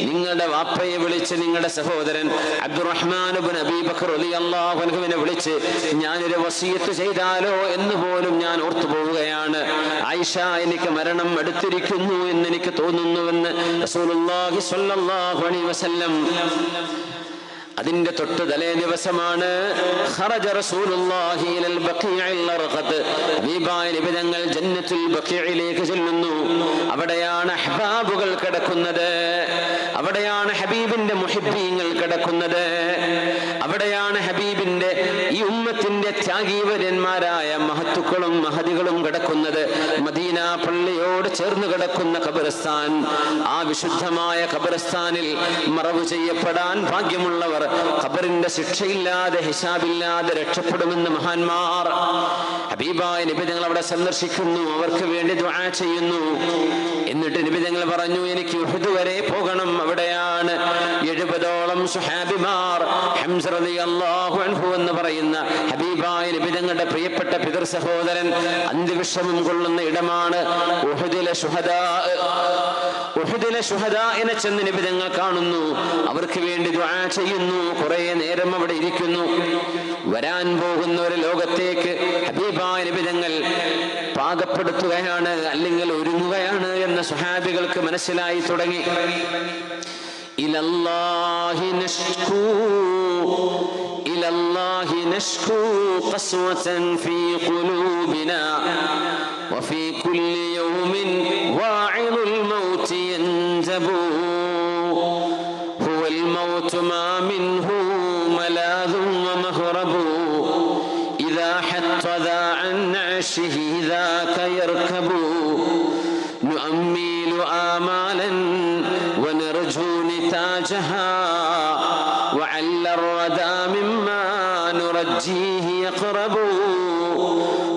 നിങ്ങളുടെ വാപ്പയെ വിളിച്ച് നിങ്ങളുടെ സഹോദരൻ അബ്ദുറഹ്മാൻ ഇബ്നു അബീ ബക്കർ റളിയല്ലാഹു അൻഹുവിനെ വിളിച്ച് ഞാനൊരു വസിയത്ത് ചെയ്താലോ എന്ന് പോലും ഞാൻ ഓർത്തു പോവുകയാണ്. ആയിഷ, എനിക്ക് മരണം അടുത്തിരിക്കുന്നു എന്ന് എനിക്ക് തോന്നുന്നുവെന്ന് റസൂലുള്ളാഹി സ്വല്ലല്ലാഹു അലൈഹി വസല്ലം. അതിന്റെ തൊട്ട് തലേ ദിവസമാണ് ഖറജ റസൂലുള്ളാഹി ഇലൽ ബഖീഇൽ അർഖദ്, ഹബീബായ നബി തങ്ങൾ ജന്നത്തുൽ ബഖീഇലേക്ക് ചെല്ലുന്നു. അവിടെയാണ് അഹ്ബാബുകൾ കിടക്കുന്നത്, അവിടെയാണ് ഹബീബിന്റെ മുഹിബ്ബീങ്ങൾ കിടക്കുന്നത്, അവിടെയാണ് ഹബീബിന്റെ ഈ ഉമ്മത്തിന്റെ ത്യാഗീവര്യന്മാരായ മഹത്തുക്കളും മഹദികളും കിടക്കുന്നത്. മദീന പള്ളിയോട് ചേർന്ന് കിടക്കുന്ന ഖബർസ്ഥാൻ, ആ വിശുദ്ധമായ ഖബർസ്ഥാനിൽ മറവ് ചെയ്യപ്പെടാൻ ഭാഗ്യമുള്ളവർ ഖബറിന്റെ ശിക്ഷയില്ലാതെ ഹിസാബില്ലാതെ രക്ഷപ്പെടുമെന്ന് മഹാന്മാർ. ഹബീബായ നബി തങ്ങൾ അവിടെ സന്ദർശിക്കുന്നു, അവർക്ക് വേണ്ടി ദുആ ചെയ്യുന്നു. എന്നിട്ട് നബി തങ്ങൾ പറഞ്ഞു, എനിക്ക് ഉഹദ് വരെ പോകണം. അവിടെയാണ് 70ഓളം സ്വഹാബിമാർ, ഹംസ റളിയല്ലാഹു അൻഹു എന്ന് പറയുന്ന ഹബീബായ നബി തങ്ങളുടെ പ്രിയപ്പെട്ട പിതൃ സഹോദരൻ അന്ത്യവിശ്രമം കൊള്ളുന്ന ഇടമാണ് ഉഹദിലെ ശുഹദാ. ഉഹദിലെ ശുഹദാഇനെ ചെന്ന് നബി തങ്ങൾ കാണുന്നു, അവർക്ക് വേണ്ടി ദുആ ചെയ്യുന്നു. കുറെ നേരം അവിടെ ഇരിക്കുന്നു. വരാൻ പോകുന്ന ഒരു ലോകത്തേക്ക് ഹബീബായ നബി തങ്ങൾ പാകപ്പെടുത്തുകയാണ്, അല്ലെങ്കിൽ ഒരുങ്ങുകയാണ് എന്ന് സ്വഹാബികൾക്ക് മനസ്സിലായി തുടങ്ങി. ഇലല്ലാഹി നഷ്കൂ ഇലല്ലാഹി നഷ്കൂ ഖസ്വതൻ ഫീ ഖുലൂബിനാ വഫീ കുല്ലി യൗമിൻ വാഇദുൽ മൗതി യൻജബൂ ഹുവൽ മൗതു മാ മിൻഹു മലാദു വമഹ്റബു ഇദാ ഹത്തദാ അൻ അർശിഹി ذاك يركب نؤمل آمالا ونرجو نتاجها وعل الردى مما نرجيه يقرب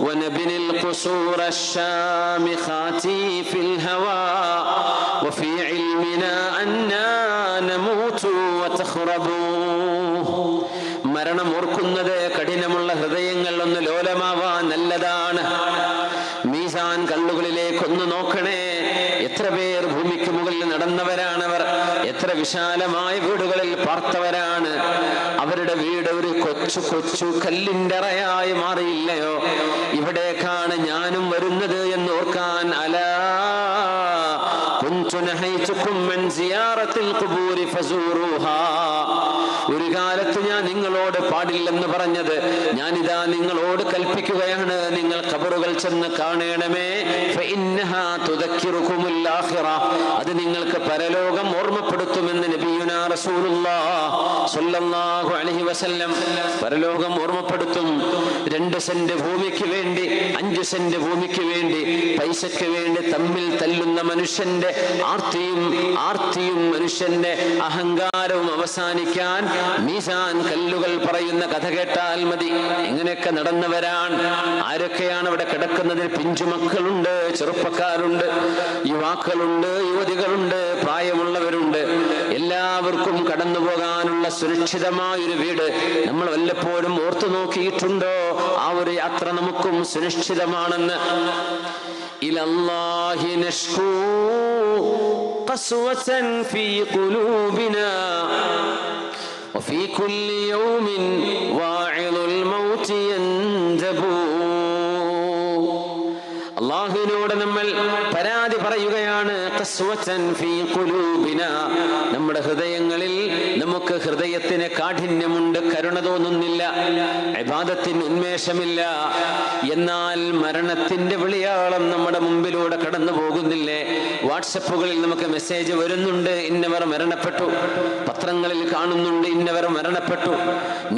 ونبني القصور الشامخات في الهوى وفي علمنا أننا نموت وتخرب. മരണം ഓർക്കുന്നത് കഠിനമുള്ള ഹൃദയങ്ങൾ ഒന്ന് ലോലമാവാൻ നല്ലതാണ്. മീസാൻ കല്ലുകളിലേക്കൊന്ന് നോക്കണേ. എത്ര പേർ ഭൂമിക്ക് മുകളിൽ നടന്നവരാണവർ, എത്ര വിശാലമായ വീടുകളിൽ പാർത്തവരാണ്. അവരുടെ വീട് ഒരു കൊച്ചു കൊച്ചു കല്ലിൻ്റെ അറയായി മാറിയില്ലയോ? ഇവിടേക്കാണ് ഞാനും വരുന്നത് എന്ന് ഓർക്കാൻ. അലാ കുൻതു നഹൈതുകും അൻ സിയാറത്തിൽ ഖുബൂരി ഫസൂറുഹാ. ഒരു കാലത്ത് ഞാൻ നിങ്ങളോട് പാടില്ലെന്ന് പറഞ്ഞത് ഞാനിതാ നിങ്ങളോട് കൽപ്പിക്കുകയാണ്, നിങ്ങൾ ഖബറുകൾ ചെന്ന് കാണണമേ. ഫഇന്നഹാ തുദക്കിറുകുമുൽ ആഖിറ, അത് നിങ്ങൾക്ക് പരലോകം ഓർമ്മപ്പെടുത്തുമെന്ന് നബിയുനാ റസൂലുള്ളാഹി സ്വല്ലല്ലാഹു അലൈഹി വസല്ലം. പരലോകം ഓർമ്മപ്പെടുത്തും. 2 സെന്റ് ഭൂമിക്ക് വേണ്ടി, 5 സെന്റ് ഭൂമിക്ക് വേണ്ടി, പൈസയ്ക്ക് വേണ്ടി തമ്മിൽ തല്ലുന്ന മനുഷ്യന്റെ ആർത്തിയും മനുഷ്യന്റെ അഹങ്കാരവും അവസാനിക്കാൻ മീസാൻ കല്ലുകൾ പറയുന്ന കഥ കേട്ടാൽ മതി. ഇങ്ങനെയൊക്കെ നടന്നവരാണ്. ആരൊക്കെയാണ് അവിടെ കിടക്കുന്നതിൽ? പിഞ്ചുമക്കളുണ്ട്, ചെറുപ്പക്കാരുണ്ട്, യുവാക്കളുണ്ട്, യുവതികളുണ്ട്, പ്രായമുള്ളവരുണ്ട്. എല്ലാവർക്കും കടന്നു പോകാനുള്ള സുരക്ഷിതമായൊരു വീട് നമ്മൾ വല്ലപ്പോഴും ഓർത്തു നോക്കിയിട്ടുണ്ടോ? ആ ഒരു യാത്ര നമുക്കും സുരക്ഷിതമാണെന്ന്. ഇലല്ലാഹി നഷ്കൂ ഖസ്വതൻ ഫീ ഖുലൂബിനാ വഫീ കുല്ലി യൗമിൻ വാഇലുൽ മൗതി യൻദബൂ. അല്ലാഹുവിനോട് നമ്മൾ പരാതി പറയുകയാണ്. ഖസ്വതൻ ഫീ ഖുലൂബിനാ, നമ്മുടെ ഹൃദയങ്ങളിൽ നമുക്ക് ഹൃദയത്തിന് കാഠിന്യമുണ്ട്, കരുണ തോന്നുന്നില്ല, ഇബാദത്തിന് ഉന്മേഷമില്ല. എന്നാൽ മരണത്തിന്റെ വിളിയാളം നമ്മുടെ മുമ്പിലൂടെ കടന്നു പോകുന്നില്ലേ? വാട്സപ്പുകളിൽ നമുക്ക് മെസ്സേജ് വരുന്നുണ്ട്, ഇന്നവർ മരണപ്പെട്ടു. പത്രങ്ങളിൽ കാണുന്നുണ്ട്, ഇന്നവർ മരണപ്പെട്ടു.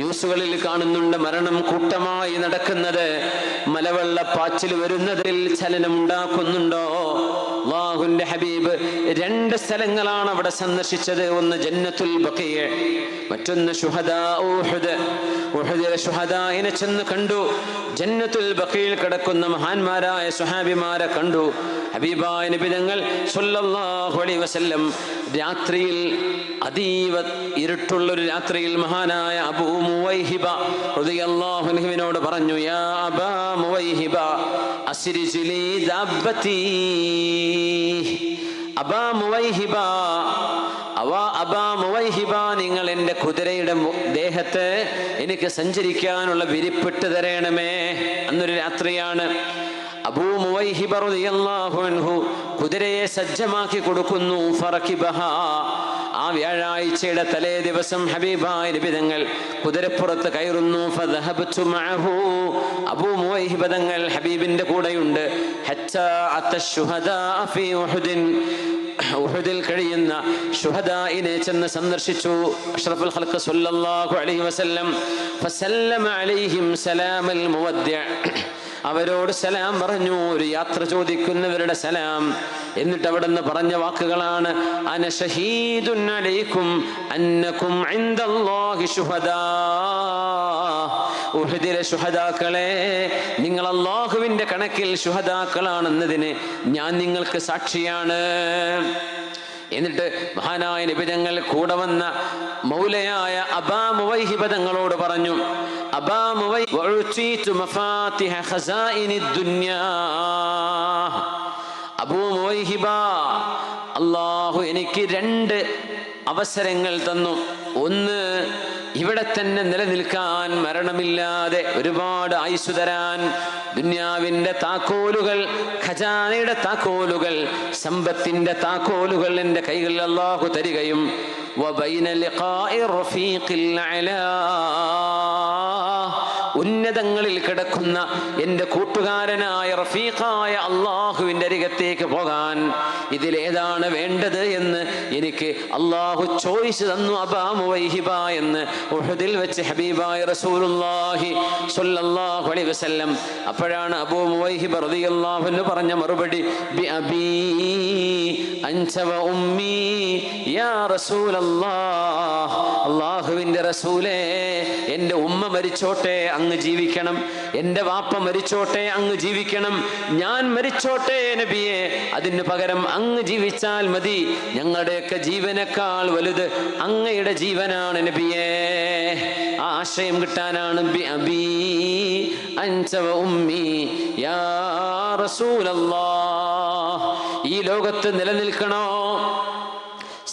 ന്യൂസുകളിൽ കാണുന്നുണ്ട് മരണം കൂട്ടമായി നടക്കുന്നത്. മലവെള്ളപ്പാച്ചിൽ വരുന്നതിൽ ചലനമുണ്ടാക്കുന്നുണ്ടോ? അല്ലാഹുവിന്റെ ഹബീബ് 2 സ്ഥലങ്ങളാണ് അവിടെ സന്ദർശിച്ചത്. ഒന്ന് ജന്നത്തുൽ ബഖീ, മറ്റൊന്ന് ശുഹദാ ഉഹുദ്. ഉഹുദിലെ ശുഹദായിനെ ചെന്ന് കണ്ടു. ജന്നത്തുൽ ബഖീൽ കിടക്കുന്ന മഹാന്മാരായ സ്വഹാബിമാരെ കണ്ടു. ഹബീബായ നബി തങ്ങൾ സ്വല്ലല്ലാഹു അലൈഹി വസല്ലം രാത്രിയിൽ, അതീവ ഇരുട്ടുള്ളൊരു രാത്രിയിൽ, മഹാനായ അബൂ മുവൈഹിബ റളിയല്ലാഹു അൻഹുവിനോട് പറഞ്ഞു, യാ അബാ മുവൈഹിബ അസ്രിജ് ലീ ദബ്ബതി. അബാ മുവൈഹിബ, അബാ മുവൈഹിബ, നിങ്ങൾ എൻ്റെ കുതിരയുടെ ദേഹത്ത് എനിക്ക് സഞ്ചരിക്കാനുള്ള വിരിപ്പിട്ട് തരണമേ. അന്നൊരു രാത്രിയാണ്. അബൂ മുവൈഹിബ റളിയല്ലാഹു അൻഹു കുതിരയെ സജ്ജമാക്കി കൊടുക്കുന്നു. ഫറകിബഹ, ആ വ്യാഴാഴ്ചയുടെ തലേ ദിവസം ഹബീബായ നബി തങ്ങൾ കുതിരപ്പുറത്ത് കയറുന്നു. ഫദഹബതു മഅഹു, അബൂ മുവൈഹിബ തങ്ങൾ ഹബീബിന്റെ കൂടെയുണ്ട്. ഹത്താ അത്തശുഹദാ ഫീ ഉഹുദിൻ, ഉഹുദിൽ കഴിയുന്ന ശുഹദായിനെ ചെന്ന് സന്ദർശിച്ചു. അഷ്റഫുൽ ഖൽഖ് സ്വല്ലല്ലാഹു അലൈഹി വസല്ലം ഫസല്ലമ അലൈഹിം സലാമൽ മുവദ്ദിഅ, അവരോട് സലാം പറഞ്ഞു, ഒരു യാത്ര ചോദിക്കുന്നവരുടെ സലാം. എന്നിട്ട് അവിടെ നിന്ന് പറഞ്ഞ വാക്കുകളാണ്, അന ഷഹീദുൻ അലൈക്കും അന്നകും ഇൻദല്ലാഹി ശുഹദാ. ഉഹുദിലെ ശുഹദാക്കളെ, നിങ്ങൾ അല്ലാഹുവിന്റെ കണക്കിൽ ശുഹദാക്കളാണെന്നതിന് ഞാൻ നിങ്ങൾക്ക് സാക്ഷിയാണ്. എന്നിട്ട് മഹാനായ നബി തങ്ങൾ കൂടെ വന്ന മൗലയായ അബാ മുവൈഹിബ തങ്ങളോട് പറഞ്ഞു, അബാ മുവൈഹിബ ഉഅ്തീതു മഫാത്തിഹ ഖസാഇനിദ് ദുനിയാ. അബൂ മുവൈഹിബ, അല്ലാഹു എനിക്ക് 2 അവസരങ്ങൾ തന്നു. ഒന്ന്, ഇവിടെ തന്നെ നിലനിൽക്കാൻ, മരണമില്ലാതെ ഒരുപാട് ആയുസ് തരാൻ. ദുനിയാവിന്റെ താക്കോലുകൾ, ഖജാനയുടെ താക്കോലുകൾ, സമ്പത്തിന്റെ താക്കോലുകൾ എൻ്റെ കൈകളിൽ അല്ലാഹു തരികയും വബൈന ലിഖാഇ റഫീഖിൽ അലാ, ഉന്നതങ്ങളിൽ കിടക്കുന്ന എൻ്റെ കൂട്ടുകാരനായ റഫീഖായ അള്ളാഹുവിൻ്റെ അരികത്തേക്ക് പോകാൻ, ഇതിലേതാണ് വേണ്ടത് എന്ന് എനിക്ക് അള്ളാഹു ചോയ്സ് തന്നു. അബാ മുവൈഹിബ എന്ന് ഉഹുദിൽ വെച്ച് ഹബീബായ റസൂലുള്ളാഹി സ്വല്ലല്ലാഹു അലൈഹി വസല്ലം. അപ്പോഴാണ് അബൂ മുവൈഹിബ റളിയല്ലാഹു അൻഹു പറഞ്ഞ മറുപടി, ബി അബീ അൻത വ ഉമ്മീ യാ റസൂലല്ലാഹ്. അള്ളാഹുവിൻ്റെ റസൂലേ, എൻ്റെ ഉമ്മ മരിച്ചോട്ടെ അങ്ങ് ജീവിക്കണം, എൻ്റെ വാപ്പ മരിച്ചോട്ടെ അങ്ങ് ജീവിക്കണം, ഞാൻ മരിച്ചോട്ടെ നബിയെ, അതിന് പകരം അങ്ങ് ജീവിച്ചാൽ മതി. ഞങ്ങളുടെയൊക്കെ ജീവനേക്കാൾ വലുത് അങ്ങയുടെ ജീവനാണ് നബിയെ. ആ ആശയം കിട്ടാനാണ് ബി അബീ അൻത വ ഉമ്മീ യാ റസൂലല്ലാഹ്. ഈ ലോകത്ത് നിലനിൽക്കണോ,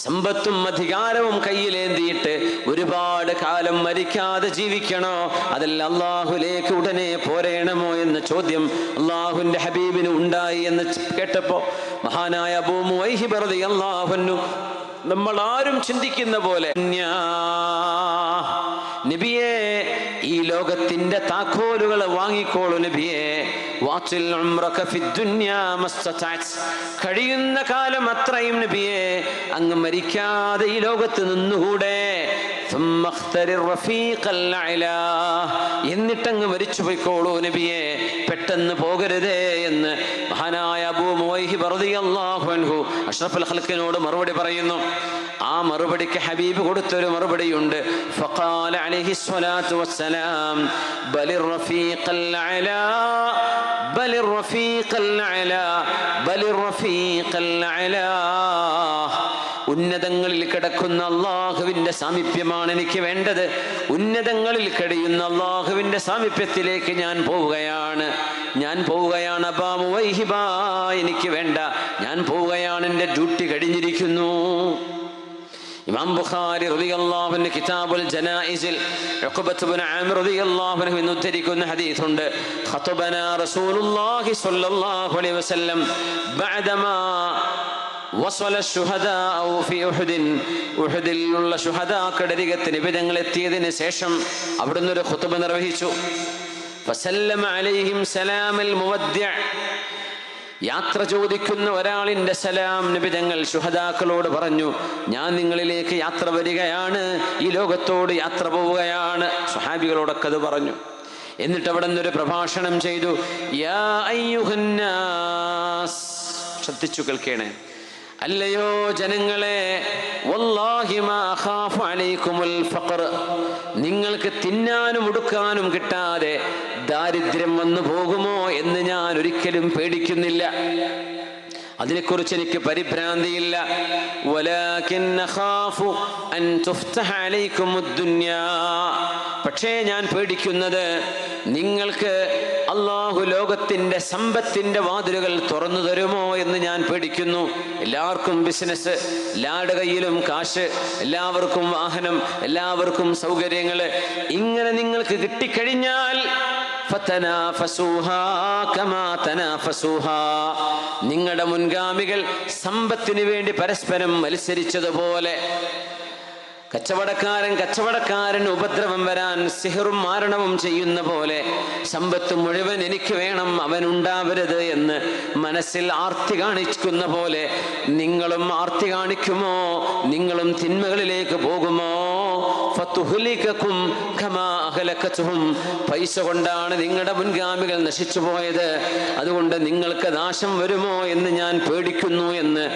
സമ്പത്തും അധികാരവും കയ്യിലേന്തിയിട്ട് ഒരുപാട് കാലം മരിക്കാതെ ജീവിക്കണോ, അതല്ല അള്ളാഹുലേക്ക് ഉടനെ പോരേണമോ എന്ന ചോദ്യം അള്ളാഹുവിന്റെ ഹബീബിന് ഉണ്ടായി എന്ന് കേട്ടപ്പോ മഹാനായ അബൂ മുവൈഹിബ റളിയല്ലാഹു അൻഹു നമ്മൾ ആരും ചിന്തിക്കുന്ന പോലെ, നബിയെ ഈ ലോകത്തിന്റെ താക്കോലുകൾ വാങ്ങിക്കോളൂ നബിയെ, കഴിയുന്ന കാലം അത്രയും നബിയെ അങ്ങ് മരിക്കാതെ ഈ ലോകത്ത് നിന്നുകൂടെ, എന്നിട്ടങ്ങ് മരിച്ചു പോയിക്കോളൂ നബിയെ, പെട്ടെന്ന് പോകരുതേ എന്ന് മഹാനായ അബൂ മുവൈഹിബ റളിയല്ലാഹു അൻഹു അഷ്റഫുൽ ഖൽഖിനോട് മറുപടി പറയുന്നു. ആ മറുപടിക്ക് ഹബീബ് കൊടുത്തൊരു മറുപടിയുണ്ട്. ഫഖാല അലൈഹി സ്വലാത്തു വസ്സലാം, ബലിർ റഫീഖൽ അലാ ബലിർ റഫീഖൽ അലാ ബലിർ റഫീഖൽ അലാ. ഉന്നതങ്ങളിൽ കിടക്കുന്ന അള്ളാഹുവിൻ്റെ സാമീപ്യമാണ് എനിക്ക് വേണ്ടത്. ഉന്നതങ്ങളിൽ കഴിയുന്ന അള്ളാഹുവിൻ്റെ സാമീപ്യത്തിലേക്ക് ഞാൻ പോവുകയാണ്. അബാ മുവൈഹിബ, എനിക്ക് വേണ്ട, ഞാൻ പോവുകയാണ്, എൻ്റെ ഡ്യൂട്ടി കഴിഞ്ഞിരിക്കുന്നു. ഇമാം ബുഖാരി റളിയല്ലാഹു അൻഹു കിതാബുൽ ജനായിസിൽ ഉഖബത്ത് ഇബ്നു ആമിർ റളിയല്ലാഹു അൻഹു എന്ന് ഉദ്ധരിക്കുന്ന ഹദീസുണ്ട്. ഖതബനാ റസൂലുള്ളാഹി സ്വല്ലല്ലാഹു അലൈഹി വസല്ലം ബഅദമാ വസല ശുഹദാഉ ഫി ഉഹുദിൻ, ഉഹുദിലുള്ള ശുഹദാക്കളുടെ അരികത്ത് നബി തങ്ങൾ എത്തിയതിന് ശേഷം അവിടുന്ന് ഒരു ഖുതുബ നിർവഹിച്ചു. ഫസല്ലമ അലൈഹിം സലാമൽ മുവദ്ദിഅ, യാത്ര ചോദിക്കുന്ന ഒരാളിൻ്റെ സലാം നബി തങ്ങൾ ശുഹദാക്കളോട് പറഞ്ഞു. ഞാൻ നിങ്ങളിലേക്ക് യാത്ര വരികയാണ്, ഈ ലോകത്തോട് യാത്ര പോവുകയാണ്. സ്വഹാബികളോടൊക്കെ അത് പറഞ്ഞു. എന്നിട്ട് അവിടെ നിന്നൊരു പ്രഭാഷണം ചെയ്തു. യാ അയ്യുഹന്നാസ്, ശ്രദ്ധിച്ചു കേൾക്കണേ, അല്ലയോ ജനങ്ങളെ, വല്ലാഹി മാ അഖാഫു അലൈക്കുമുൽ ഫഖർ, നിങ്ങൾക്ക് തിന്നാനും ഉടുക്കാനും കിട്ടാതെ ദാരിദ്ര്യം വന്നു പോകുമോ എന്ന് ഞാൻ ഒരിക്കലും പേടിക്കുന്നില്ല. അതിനെക്കുറിച്ച് എനിക്ക് പരിഭ്രാന്തിയില്ല. വലാകിൻ അഖാഫു അൻ തുഫ്തഹ അലൈക്കുമുദ് ദുനിയാ, പക്ഷേ ഞാൻ പേടിക്കുന്നത് നിങ്ങൾക്ക് അള്ളാഹു ലോകത്തിന്റെ സമ്പത്തിന്റെ വാതിലുകൾ തുറന്നു തരുമോ എന്ന് ഞാൻ പേടിക്കുന്നു. എല്ലാവർക്കും ബിസിനസ്, എല്ലാവരുടെ കയ്യിലും കാശ്, എല്ലാവർക്കും വാഹനം, എല്ലാവർക്കും സൗകര്യങ്ങള്, ഇങ്ങനെ നിങ്ങൾക്ക് കിട്ടിക്കഴിഞ്ഞാൽ നിങ്ങളുടെ മുൻഗാമികൾ സമ്പത്തിന് വേണ്ടി പരസ്പരം മത്സരിച്ചതുപോലെ, കച്ചവടക്കാരൻ ഉപദ്രവം വരാൻ സിഹറും മാരണവും ചെയ്യുന്ന പോലെ സമ്പത്ത് മുഴുവൻ എനിക്ക് വേണം, അവനുണ്ടാവരുത് എന്ന് മനസ്സിൽ ആർത്തി കാണിക്കുന്ന പോലെ നിങ്ങളും ആർത്തി കാണിക്കുമോ? നിങ്ങളും തിന്മകളിലേക്ക് പോകുമോ? ഫതുഹ്ലികകും കമാ അഹ്ലകതുഹും, പൈസ കൊണ്ടാണ് നിങ്ങളുടെ മുൻഗാമികൾ നശിച്ചു പോയത്, അതുകൊണ്ട് നിങ്ങൾക്ക് നാശം വരുമോ എന്ന് ഞാൻ പേടിക്കുന്നു എന്ന്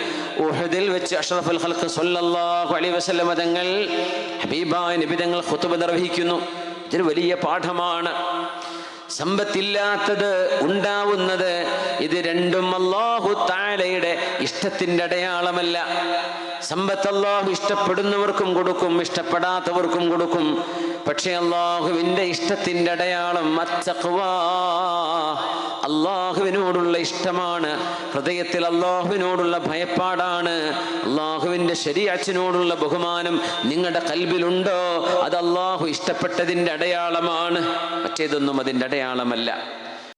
ഉഹദിൽ വെച്ച് അഷ്റഫുൽ ഖൽഖ് സ്വല്ലല്ലാഹു അലൈഹി വസല്ലം തങ്ങൾ, ഹബീബായ നബി തങ്ങൾ ഖുതുബ നിർവഹിക്കുന്നു. ഇതൊരു വലിയ പാഠമാണ്. സമ്പത്തില്ലാത്തത് ഉണ്ടാവുന്നത് ഇത് രണ്ടും അല്ലാഹു തആലയുടെ ഇഷ്ടത്തിന്റെ അടയാളമല്ല. സമ്പത്ത് അല്ലാഹു ഇഷ്ടപ്പെടുന്നവർക്കും കൊടുക്കും, ഇഷ്ടപ്പെടാത്തവർക്കും കൊടുക്കും. പക്ഷേ അല്ലാഹുവിൻ്റെ ഇഷ്ടത്തിന്റെ അടയാളം അത്തഖ്വാ, അല്ലാഹുവിനോടുള്ള ഇഷ്ടമാണ്. ഹൃദയത്തിൽ അല്ലാഹുവിനോടുള്ള ഭയപ്പാടാണ്. അല്ലാഹുവിൻ്റെ ശരീഅത്തിനോടുള്ള ബഹുമാനം നിങ്ങളുടെ ഖൽബിലുണ്ടോ? അത് അല്ലാഹു ഇഷ്ടപ്പെട്ടതിൻ്റെ അടയാളമാണ്. മറ്റേതൊന്നും അതിൻ്റെ അടയാളമല്ല.